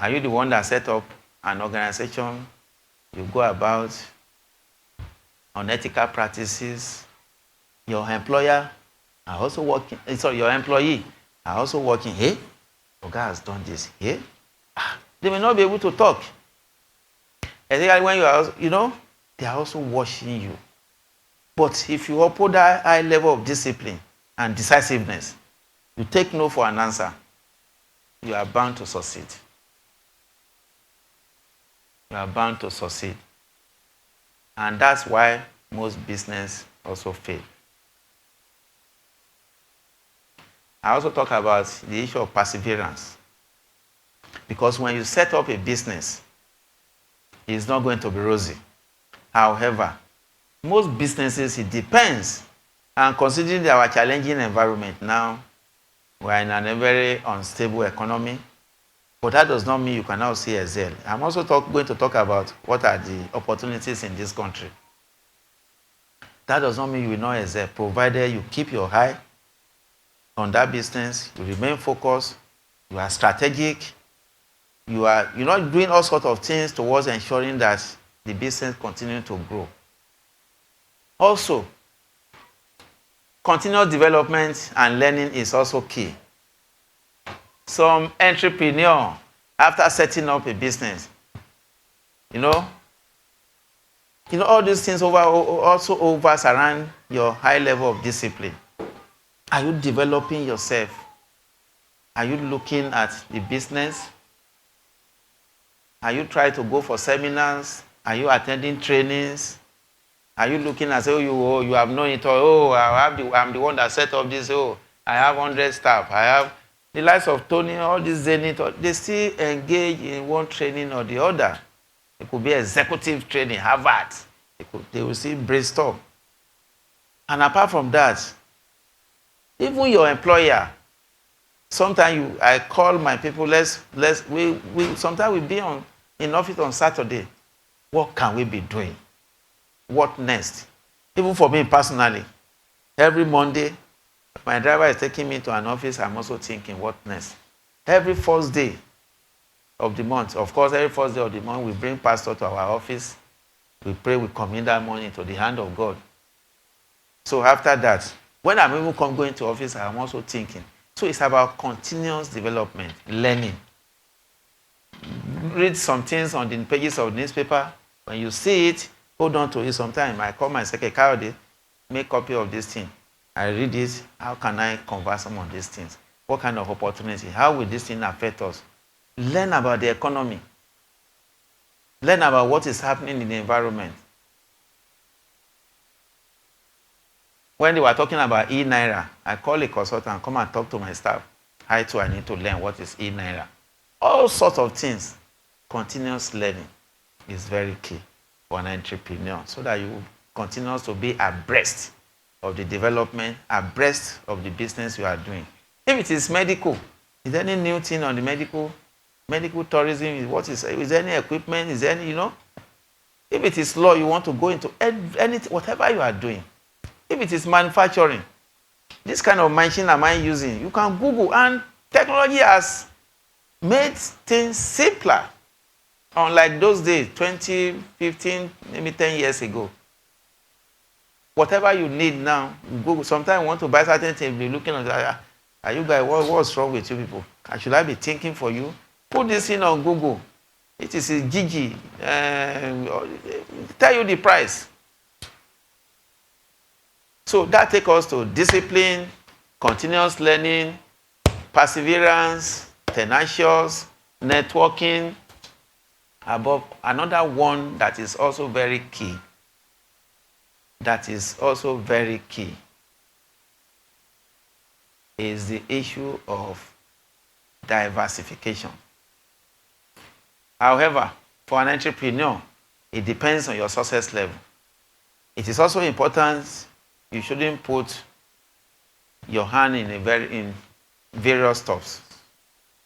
Are you the one that set up an organization? You go about unethical practices. Your employer are also working. Sorry, your employee are also working. Hey, Oga has done this. Hey, they may not be able to talk. Especially when you are, you know, they are also watching you. But if you uphold that high level of discipline and decisiveness, you take no for an answer, you are bound to succeed. you are bound to succeed. And that's why most business also fail. I also talk about the issue of perseverance. Because when you set up a business, it's not going to be rosy. However, most businesses, it depends. And considering our challenging environment now, we're in a very unstable economy. But that does not mean you can now say excel. I'm also going to talk about what are the opportunities in this country. That does not mean you will not excel, provided you keep your eye on that business, you remain focused, you are strategic, you're not doing all sorts of things towards ensuring that the business continues to grow. Also, continuous development and learning is also key. Some entrepreneur, after setting up a business, all these things also surround your high level of discipline. Are you developing yourself? Are you looking at the business? Are you trying to go for seminars? Are you attending trainings? Are you looking at, you have known it all? I'm the one that set up this. I have 100 staff. I have the likes of Tony, all these Zenith. They still engage in one training or the other. It could be executive training, Harvard. They will still brainstorm. And apart from that, even your employer, sometimes I call my people. Sometimes we be in office on Saturday. What can we be doing? What next? Even for me personally, every Monday, my driver is taking me to an office. I'm also thinking, what next? Every first day of the month, of course, every first day of the month, we bring pastor to our office. We pray, we commit that money to the hand of God. So after that, when I'm even going to office, I'm also thinking. So it's about continuous development, learning. Read some things on the pages of the newspaper. When you see it, hold on to it sometime. I call my secretary, make copy of this thing. I read it. How can I convert some of these things? What kind of opportunity? How will this thing affect us? Learn about the economy. Learn about what is happening in the environment. When they were talking about e-Naira, I call a consultant, come and talk to my staff. I too, I need to learn what is e-Naira. All sorts of things. Continuous learning is very key for an entrepreneur so that you continue to be abreast of the development, abreast of the business you are doing. If it is medical, is there any new thing on the medical tourism? Is there any equipment? Is there any, If it is law, you want to go into anything, whatever you are doing. If it is manufacturing, this kind of machine am I using? You can Google, and technology has made things simpler. Unlike those days, 20, 15, maybe 10 years ago. Whatever you need now, Google. Sometimes you want to buy certain things, you're looking at that. Are you guys, what's wrong with you people? Should I be thinking for you? Put this in on Google. It is a Gigi. Tell you the price. So that takes us to discipline, continuous learning, perseverance, tenacious, networking. Above another one that is also very key. Is the issue of diversification. However, for an entrepreneur, it depends on your success level. It is also important you shouldn't put your hand in various stuffs.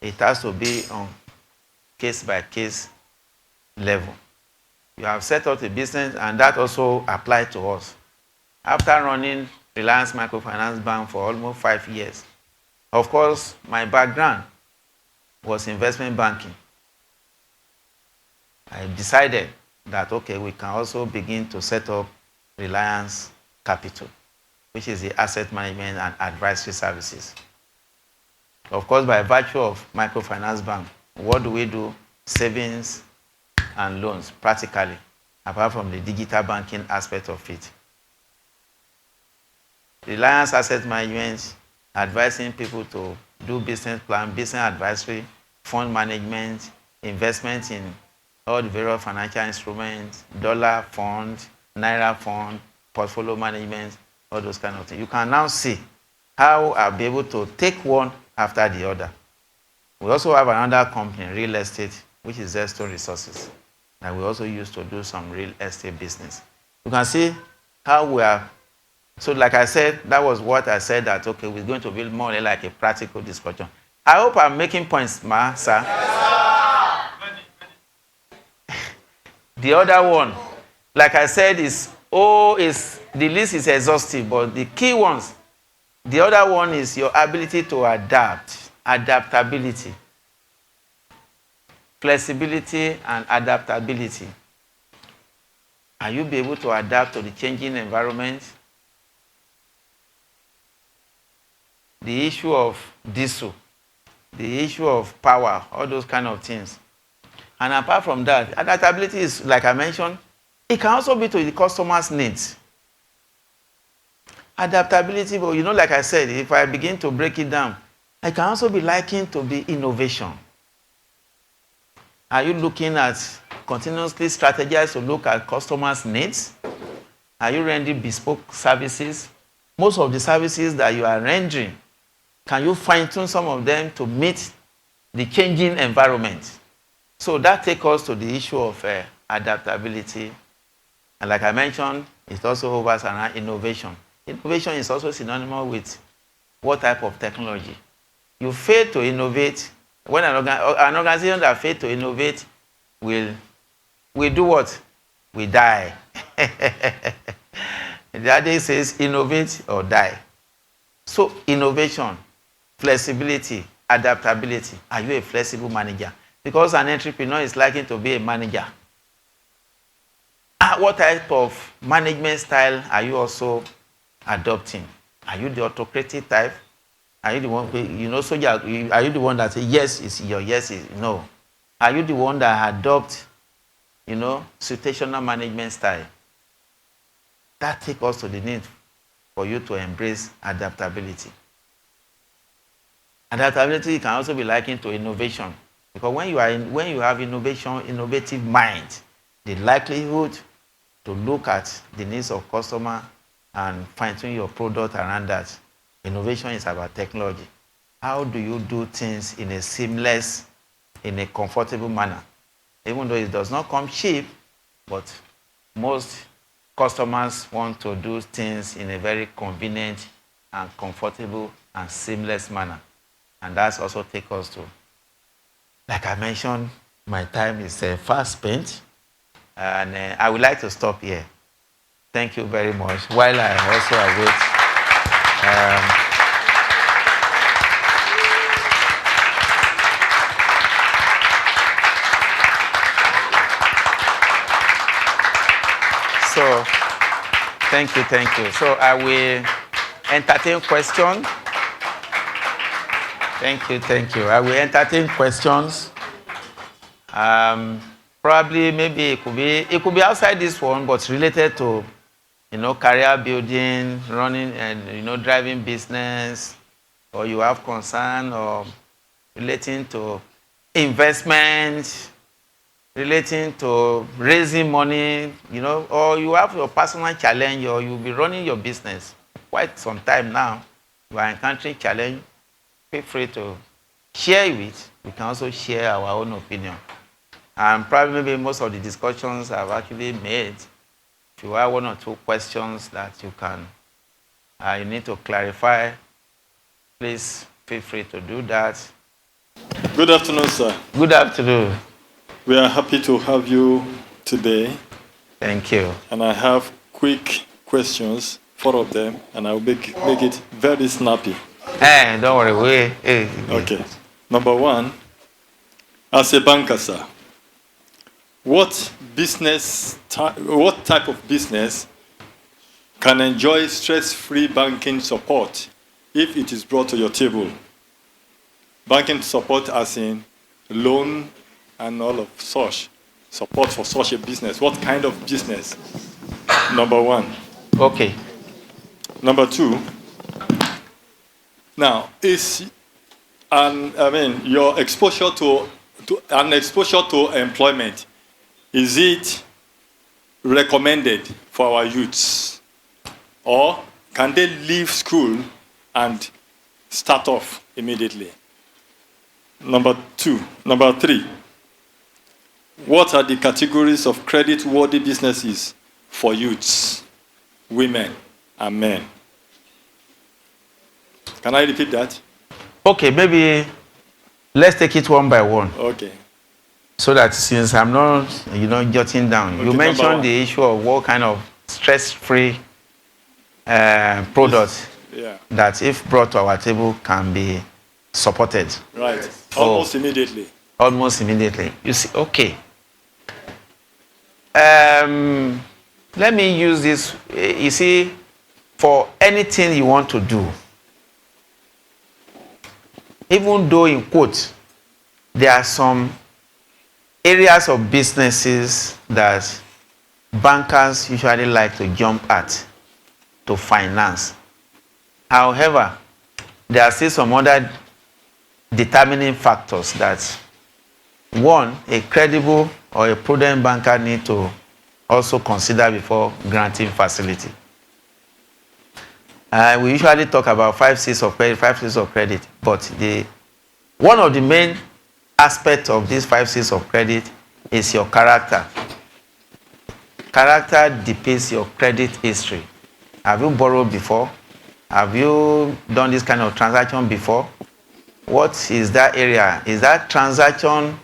It has to be on case-by-case level. You have set up a business, and that also applies to us. After running Reliance Microfinance Bank for almost 5 years, of course, my background was investment banking. I decided that, okay, we can also begin to set up Reliance Capital, which is the asset management and advisory services. Of course, by virtue of microfinance bank, what do we do? Savings and loans, practically, apart from the digital banking aspect of it. Reliance Asset Management, advising people to do business plan, business advisory, fund management, investment in all the various financial instruments, dollar fund, naira fund, portfolio management, all those kind of things. You can now see how I'll be able to take one after the other. We also have another company, real estate, which is Zesto Resources, that we also use to do some real estate business. You can see how we are. So like I said, that was what I said that, okay, we're going to build more like a practical discussion. I hope I'm making points, ma, sir. The other one, like I said, the list is exhaustive, but the key ones, the other one is your ability to adapt, adaptability, flexibility and adaptability. Are you be able to adapt to the changing environment? The issue of diesel, the issue of power, all those kind of things. And apart from that, adaptability is, like I mentioned, it can also be to the customer's needs. Adaptability, but like I said, if I begin to break it down, I can also be likened to be innovation. Are you looking at continuously strategize to look at customers' needs? Are you rendering bespoke services? Most of the services that you are rendering, can you fine-tune some of them to meet the changing environment? So that takes us to the issue of adaptability. And like I mentioned, it also hovers around innovation. Innovation is also synonymous with what type of technology. You fail to innovate. When an organization that fails to innovate will do what? We die. The other says innovate or die. So innovation, flexibility, adaptability. Are you a flexible manager? Because an entrepreneur is likely to be a manager. What type of management style are you also adopting? Are you the autocratic type? Are you the one, soldier? Are you the one that says yes is your yes is no? Are you the one that adopt, situational management style? That takes us to the need for you to embrace adaptability. Adaptability can also be likened to innovation. Because when you have innovative mind, the likelihood to look at the needs of customer and fine-tune your product around that. Innovation is about technology. How do you do things in a seamless, in a comfortable manner? Even though it does not come cheap, but most customers want to do things in a very convenient and comfortable and seamless manner. And that's also take us to, like I mentioned, my time is fast spent, and I would like to stop here. Thank you very much. While I also await so thank you. So I will entertain questions. Thank you. I will entertain questions. Probably, maybe it could be outside this one, but related to, career building, running, and driving business, or you have concern or relating to investment, relating to raising money, or you have your personal challenge, or you'll be running your business quite some time now. You are encountering challenge. Feel free to share it. We can also share our own opinion. And probably maybe most of the discussions I've actually made. If you have one or two questions that you need to clarify, please feel free to do that. Good afternoon, sir. Good afternoon. We are happy to have you today. Thank you. And I have quick questions, 4 of them, and I'll make it very snappy. Hey, don't worry. Okay. Number 1, as a banker, sir, what type of business can enjoy stress-free banking support if it is brought to your table? Banking support as in loan and all of such support for such a business. What kind of business? Number 1. Okay. Number 2. Now, your exposure to employment, Is it recommended for our youths? Or can they leave school and start off immediately? Number 3, what are the categories of credit-worthy businesses for youths, women, and men? Can I repeat that? Okay, maybe let's take it one by one. Okay. So that since I'm not, jotting down, Okay, you mentioned the issue of what kind of stress-free products that, if brought to our table, can be supported. Right. Almost immediately. Almost immediately. You see, okay. Let me use this. You see, for anything you want to do, even though in quotes, there are some areas of businesses that bankers usually like to jump at to finance. However, there are still some other determining factors that, one, a credible or a prudent banker need to also consider before granting facility. We usually talk about 5 C's of credit, but one of the main aspects of these 5 C's of credit is your character. Character depicts your credit history. Have you borrowed before? Have you done this kind of transaction before? What is that area? Is that transaction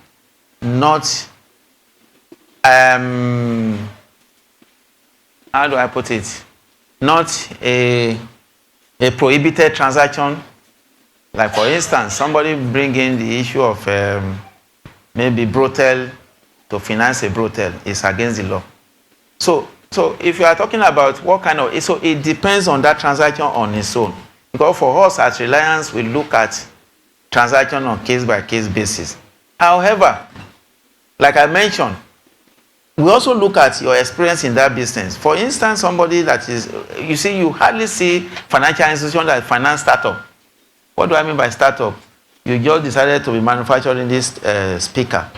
not, how do I put it? Not a prohibited transaction? Like, for instance, somebody bring in the issue of maybe brothel to finance a brothel is against the law. So if you are talking about what kind of, so it depends on that transaction on its own. Because for us at Reliance, we look at transaction on case-by-case basis. However, like I mentioned, we also look at your experience in that business. For instance, somebody that is, you see, you hardly see financial institutions that finance startup. What do I mean by startup? You just decided to be manufacturing this speaker.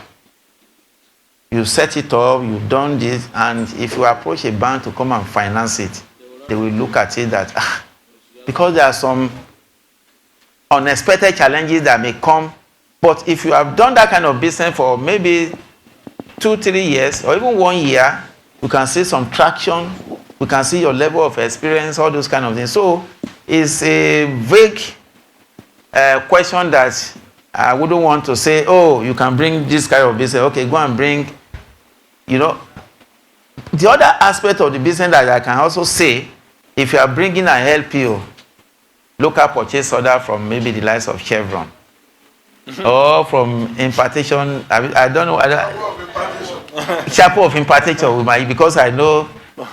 You set it up, you've done this, and if you approach a bank to come and finance it, they will look at it that, because there are some unexpected challenges that may come, but if you have done that kind of business for maybe 2-3 years, or even 1 year, you can see some traction, we can see your level of experience, all those kind of things. So it's a vague question that I wouldn't want to say, oh, you can bring this kind of business. Okay, go and bring, The other aspect of the business that I can also say, if you are bringing an LPO, local purchase order from maybe the likes of Chevron, or from Impartation, I don't know, chapel of Impartation, because I know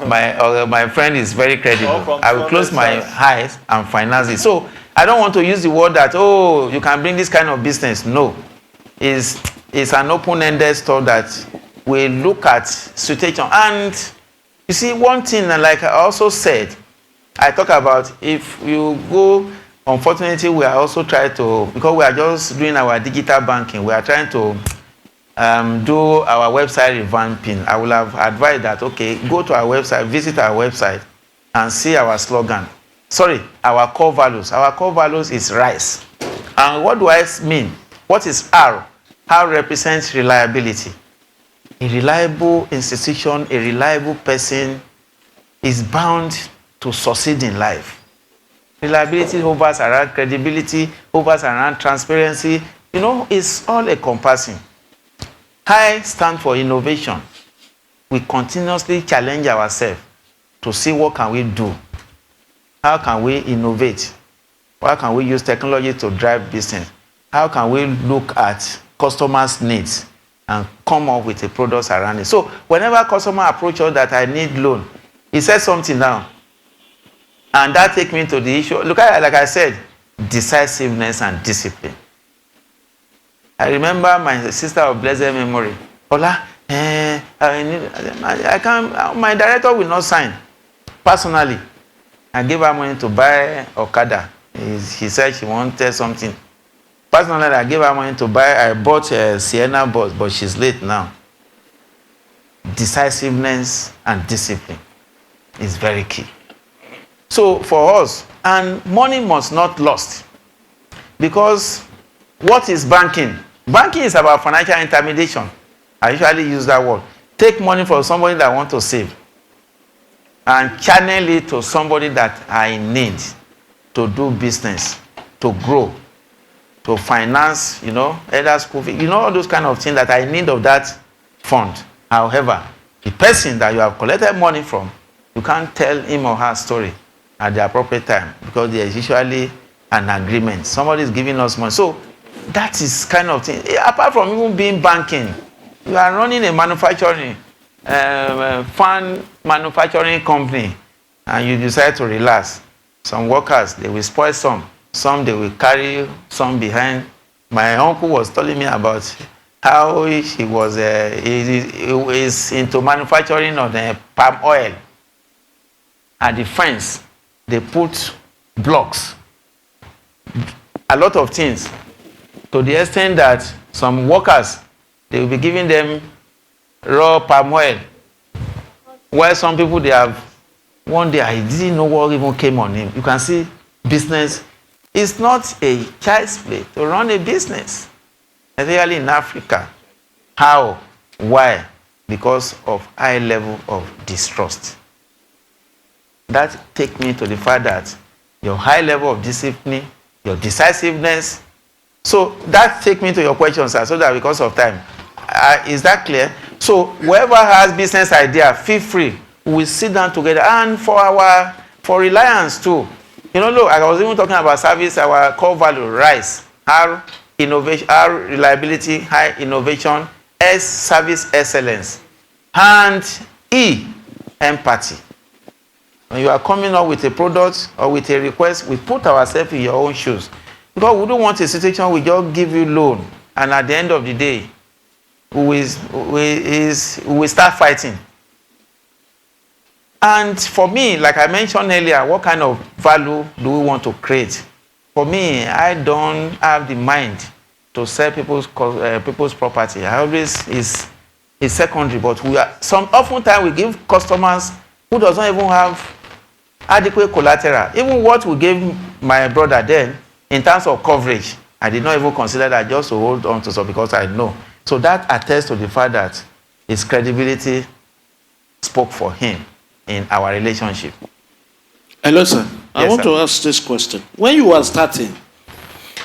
my friend is very credible. I will close my eyes and finance it. So I don't want to use the word that, oh, you can bring this kind of business. No. It's an open-ended store that we look at situation. And you see, one thing, like I also said, I talk about, if you go, unfortunately, we are also trying to, because we are just doing our digital banking, we are trying to do our website revamping. I will have advised that, okay, go to our website, visit our website, and see our slogan. Sorry, our core values. Our core values is RISE. And what do I mean? What is R? R represents reliability. A reliable institution, a reliable person is bound to succeed in life. Reliability hovers around credibility, hovers around transparency. It's all encompassing. I stand for innovation. We continuously challenge ourselves to see what can we do. How can we innovate? How can we use technology to drive business? How can we look at customers' needs and come up with a product around it? So whenever a customer approaches us that I need loan, he says something now. And that takes me to the issue. Look at, like I said, decisiveness and discipline. I remember my sister of blessed memory. Ola, I can't, my director will not sign. Personally, I gave her money to buy Okada. She said she wanted something. Personally, I gave her money to buy, I bought a Sienna bus, but she's late now. decisiveness and discipline is very key. So for us, and money must not lost, because what is banking? Banking is about financial intermediation. I usually use that word. Take money from somebody that want to save and channel it to somebody that I need to do business, to grow, to finance, either school fee, all those kind of things that I need of that fund. However, the person that you have collected money from, you can't tell him or her story at the appropriate time, because there is usually an agreement. Somebody is giving us money. So that is kind of thing. Apart from even being banking, you are running a manufacturing, fan manufacturing company, and you decide to relax. Some workers, they will spoil some they will carry some behind. My uncle was telling me about how he was is into manufacturing of the palm oil. At the fence, they put blocks, a lot of things, to the extent that some workers, they will be giving them raw palm oil, while some people, they have, one day I didn't know what even came on him. You can see business is not a child's play to run a business, especially in Africa. How? Why? Because of high level of distrust. That takes me to the fact that your high level of discipline, your decisiveness. So that takes me to your question, sir, so that because of time. Is that clear? So whoever has business idea, feel free. We sit down together. And for Reliance too. Look, I was even talking about service, our core value, RISE. R, innovation, R, reliability, high innovation, S, service excellence. And E, empathy. When you are coming up with a product or with a request, we put ourselves in your own shoes. Because we don't want a situation we just give you loan, and at the end of the day, we will start fighting. And for me, like I mentioned earlier, what kind of value do we want to create? For me, I don't have the mind to sell people's property. I always is secondary, but oftentimes we give customers who does not even have adequate collateral. Even what we gave my brother then, in terms of coverage, I did not even consider that, just to hold on to some, because I know. So that attests to the fact that his credibility spoke for him in our relationship. Hello, sir. I want sir. to ask this question. When you were starting,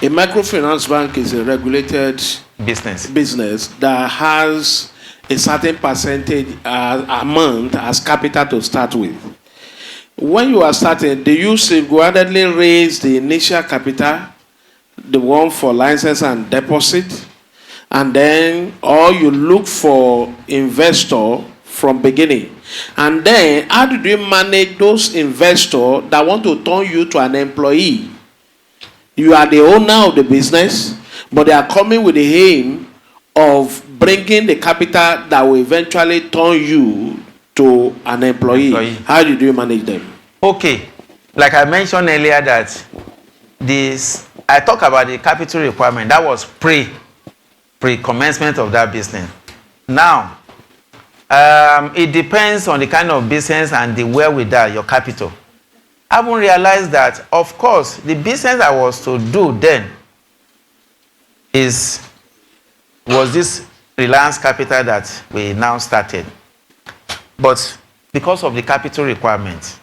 a microfinance bank is a regulated business that has a certain percentage amount as capital to start with. When you are starting, do you single-handedly raise the initial capital, the one for license and deposit, and then, or you look for investor from beginning? And then, how do you manage those investors that want to turn you to an employee? You are the owner of the business, but they are coming with the aim of bringing the capital that will eventually turn you to an employee. How do you manage them? Okay, like I mentioned earlier that I talk about the capital requirement. That was pre-commencement of that business. Now, it depends on the kind of business and the wherewithal, your capital. I haven't realized that, of course, the business I was to do then was this Reliance Capital that we now started. But because of the capital requirement,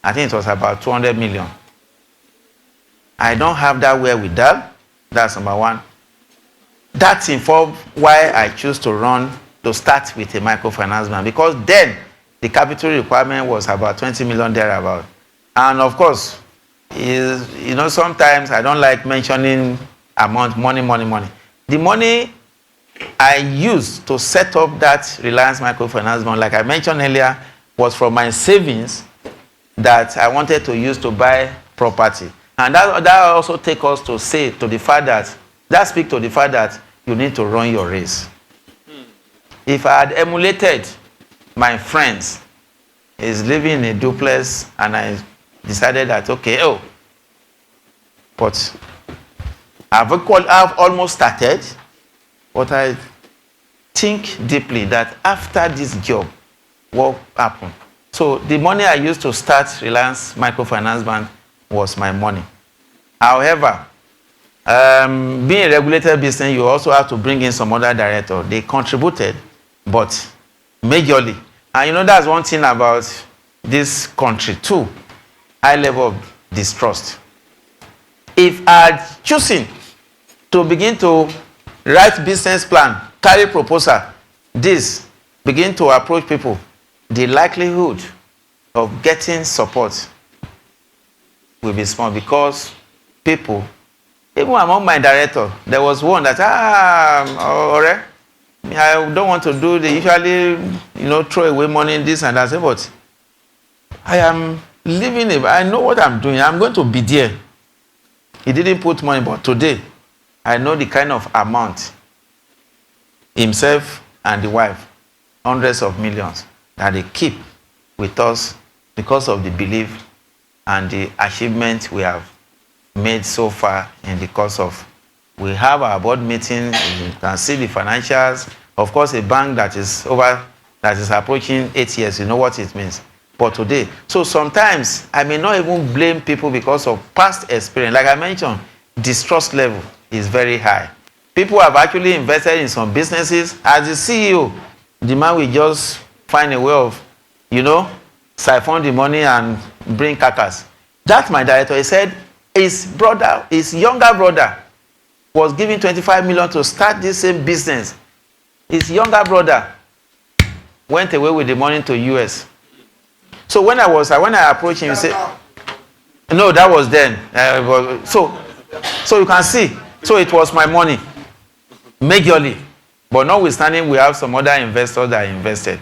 I think it was about 200 million. I don't have that wherewithal. That's number one. That's involved why I choose to start with a microfinance bank, because then the capital requirement was about 20 million thereabout. And of course, sometimes I don't like mentioning amount, money. The money I used to set up that Reliance Microfinance Bank, like I mentioned earlier, was from my savings that I wanted to use to buy property. And that also takes us to speak to the fact that you need to run your race. If I had emulated my friends, is living in a duplex, and I decided that, but I've almost started, but I think deeply that after this job, what happened? So the money I used to start Reliance Microfinance Bank was my money. However, being a regulated business, you also have to bring in some other director. They contributed, but majorly. And you know, that's one thing about this country too, high level of distrust. If I had chosen to begin to write business plan, carry proposal, this, begin to approach people, the likelihood of getting support will be small, because people, even among my director, there was one that, alright, I don't want to do, they usually, throw away money, this and that. I say, but I am living it, I know what I'm doing, I'm going to be there. He didn't put money, but today, I know the kind of amount himself and the wife, hundreds of millions, that they keep with us because of the belief and the achievement we have made so far in the course of. We have our board meeting, you can see the financials. Of course, a bank that is approaching 8 years, you know what it means. But today, so sometimes I may not even blame people because of past experience. Like I mentioned, distrust level is very high. People have actually invested in some businesses. As the CEO, the man will just find a way of, siphon the money and bring carcass. That's my director. He said his younger brother, was given 25 million to start this same business. His younger brother went away with the money to US. So when I approached him, he said, no, that was then. So you can see, so it was my money, majorly. But notwithstanding, we have some other investors that invested.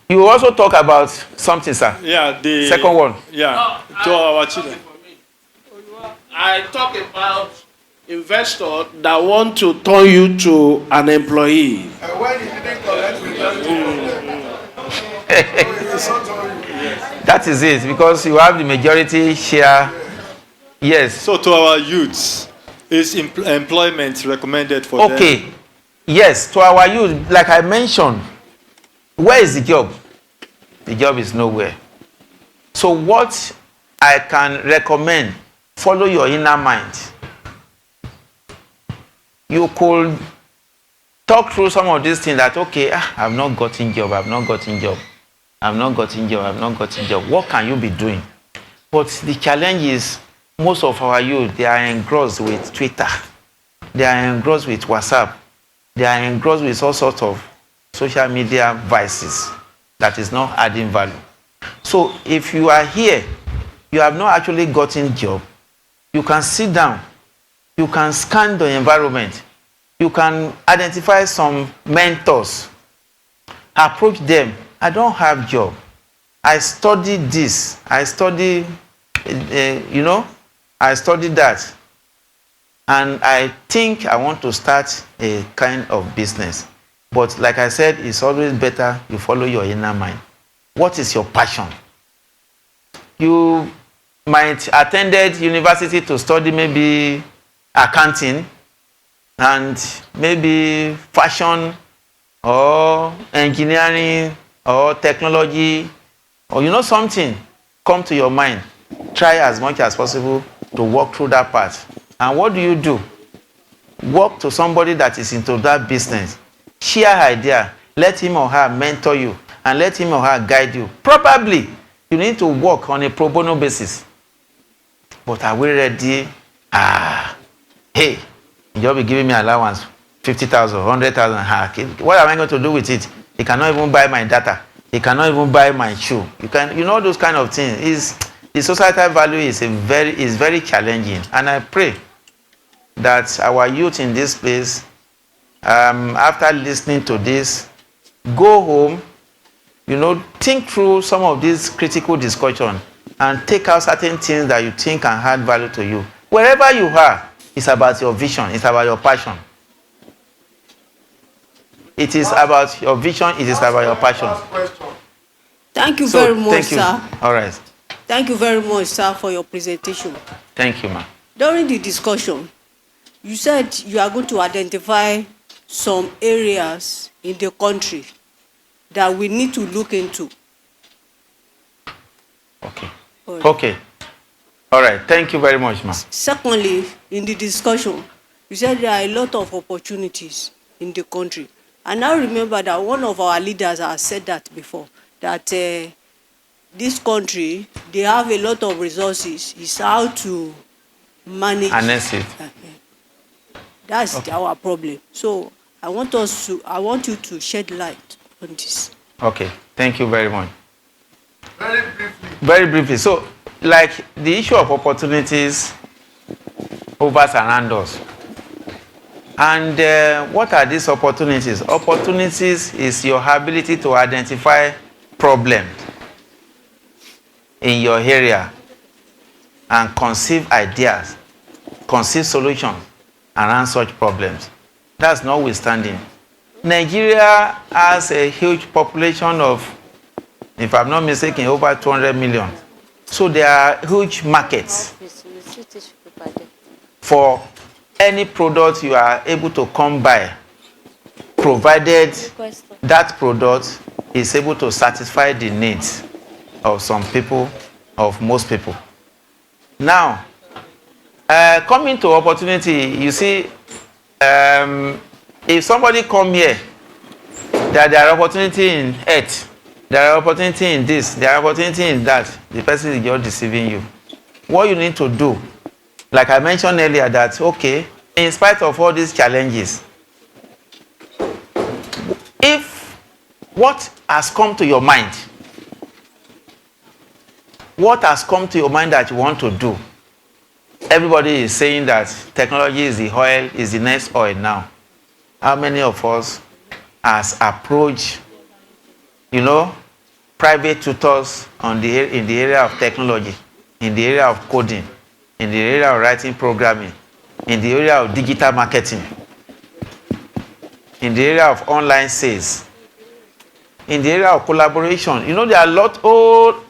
You also talk about something, sir. Yeah, the second one. Yeah, to our children. I talk about investors that want to turn you to an employee. When he didn't collect That is it, because you have the majority share. Yes. So to our youths, is employment recommended for them? Okay. Yes, to our youth, like I mentioned, where is the job? The job is nowhere. So what I can recommend, follow your inner mind. You could talk through some of these things that, okay, I've not gotten job, I've not gotten job. What can you be doing? But the challenge is, most of our youth, they are engrossed with Twitter. They are engrossed with WhatsApp. They are engrossed with all sorts of social media vices that is not adding value. So if you are here, you have not actually gotten job, you can sit down, you can scan the environment, you can identify some mentors, approach them. I don't have job. I studied this. I studied that. And I think I want to start a kind of business. But like I said, it's always better you follow your inner mind. What is your passion? You might attended university to study maybe accounting and maybe fashion or engineering or technology, or something come to your mind. Try as much as possible to walk through that path. And what do? Walk to somebody that is into that business. Share idea. Let him or her mentor you and let him or her guide you. Probably you need to work on a pro bono basis. But are we ready? Hey, you'll be giving me allowance, 50,000, 100,000. What am I going to do with it? He cannot even buy my data. He cannot even buy my shoe. Those kind of things. The societal value is very challenging. And I pray that our youth in this place, after listening to this, go home, think through some of these critical discussion and take out certain things that you think can add value to you. Wherever you are, it's about your vision, it's about your passion. It is about your vision, it is about your passion. Thank you very much, sir. All right. Thank you very much, sir, for your presentation. Thank you, ma'am. During the discussion, you said you are going to identify some areas in the country that we need to look into. Okay. Okay. All right. Thank you very much, ma'am. Secondly, in the discussion, you said there are a lot of opportunities in the country. And I remember that one of our leaders has said that before, that this country, they have a lot of resources. It's how to manage. Harness it. That's our problem. So I want you to shed light on this. Okay. Thank you very much. Very briefly. So, like the issue of opportunities over around us. And what are these opportunities? Opportunities is your ability to identify problems in your area and conceive ideas, conceive solutions around such problems. That's notwithstanding. Nigeria has a huge population of, if I'm not mistaken, over 200 million. So there are huge markets for any product you are able to come by, provided that product is able to satisfy the needs of some people, of most people. Now, coming to opportunity, you see, if somebody come here, there are opportunity in health, there are opportunity in this, there are opportunity in that, the person is just deceiving you. What you need to do, like I mentioned earlier, that, okay, in spite of all these challenges, if what has come to your mind, what has come to your mind that you want to do, everybody is saying that technology is the oil, is the next oil now. How many of us has approached, private tutors in the area of technology, in the area of coding, in the area of writing programming, in the area of digital marketing, in the area of online sales, in the area of collaboration? There are a lot,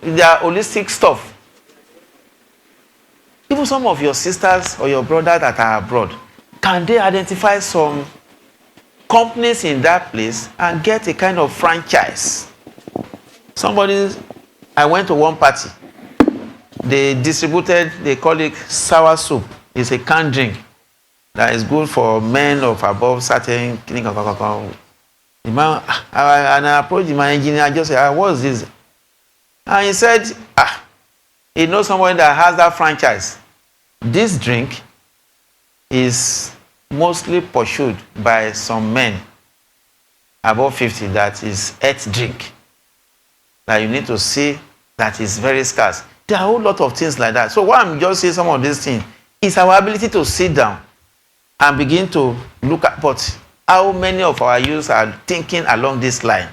there are holistic stuff. Even some of your sisters or your brothers that are abroad, can they identify some companies in that place and get a kind of franchise? I went to one party. They distributed, they call it sour soup. It's a canned drink that is good for men of above certain. And I approached my engineer, I just said, what's this? And he said, he knows someone that has that franchise. This drink is mostly pursued by some men above 50, that is health drink. That you need to see that is very scarce. There are a whole lot of things like that. So why I'm just saying some of these things is our ability to sit down and begin to look at, but how many of our youth are thinking along this line?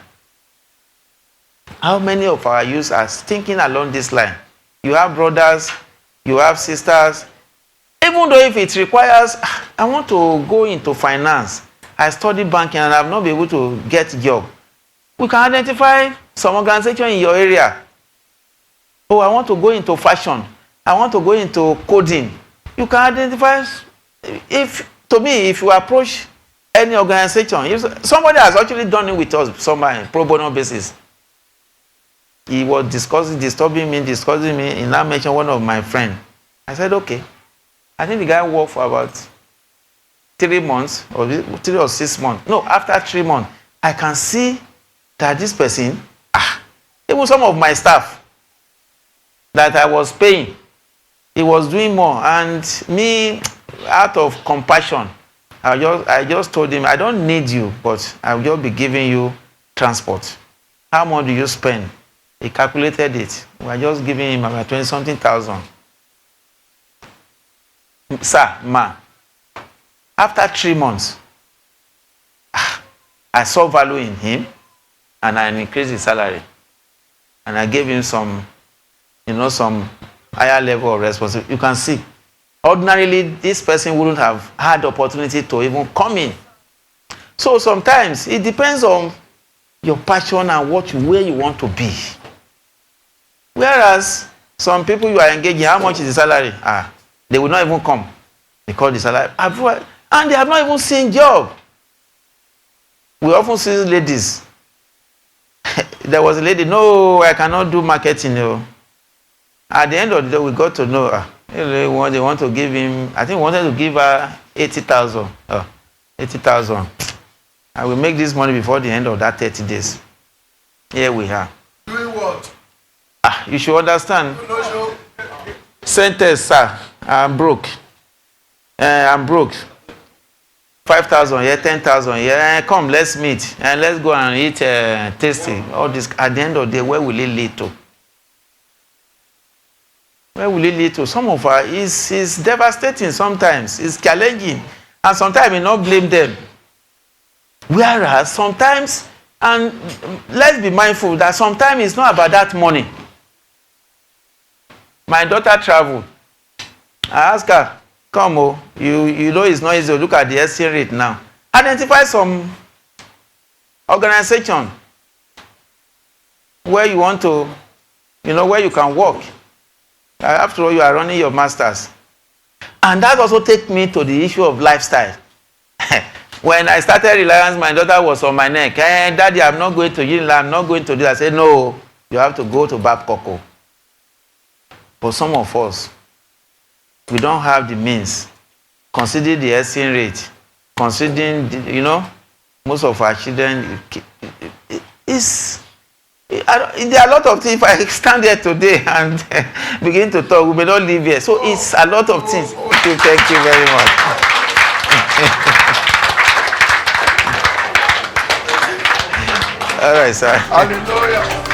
How many of our youth are thinking along this line? You have brothers, you have sisters. Even though if it requires, I want to go into finance, I study banking and I've not been able to get a job. We can identify some organization in your area. Oh, I want to go into fashion. I want to go into coding. You can identify, if you approach any organization, if somebody has actually done it with us, somebody pro bono basis. He was disturbing me, and I mentioned one of my friends. I said, okay. I think the guy worked for about 3 months, or 3 or 6 months. No, after 3 months, I can see that this person, even some of my staff that I was paying, he was doing more. And me, out of compassion, I just told him, I don't need you, but I'll just be giving you transport. How much do you spend? He calculated it. We were just giving him about 20-something thousand. Sir, ma, after 3 months, I saw value in him and I increased his salary. And I gave him some higher level of responsibility. You can see, ordinarily, this person wouldn't have had the opportunity to even come in. So sometimes it depends on your passion and where you want to be. Whereas some people you are engaging, how much is the salary? They will not even come because the salary, and they have not even seen job. We often see ladies. There was a lady, no, I cannot do marketing. No. At the end of the day, we got to know they want to give him, I think we wanted to give her 80,000. 80,000. I will make this money before the end of that 30 days. Here we are. Doing what? You should understand. Sentence, sir. I'm broke. I'm broke. 5,000, yeah, 10,000, yeah. Come, let's meet and let's go and eat tasty. All this. At the end of the day, where will it lead to? Where will it lead to? Some of us is devastating sometimes. It's challenging, and sometimes we not blame them. Whereas sometimes, and let's be mindful that sometimes it's not about that money. My daughter traveled. I asked her, come, you know it's not easy. Look at the exchange rate now. Identify some organization where you want to, where you can work. After all, you are running your masters. And that also takes me to the issue of lifestyle. When I started Reliance, my daughter was on my neck. Hey, Daddy, I'm not going to Unilag, I'm not going to this. I said, no, you have to go to Babcock. But some of us, we don't have the means. Consider the exchange rate. Considering, most of our children, there are a lot of things. If I stand here today and begin to talk, we may not live here. So it's a lot of things. Thank you very much. All right, sir. Hallelujah.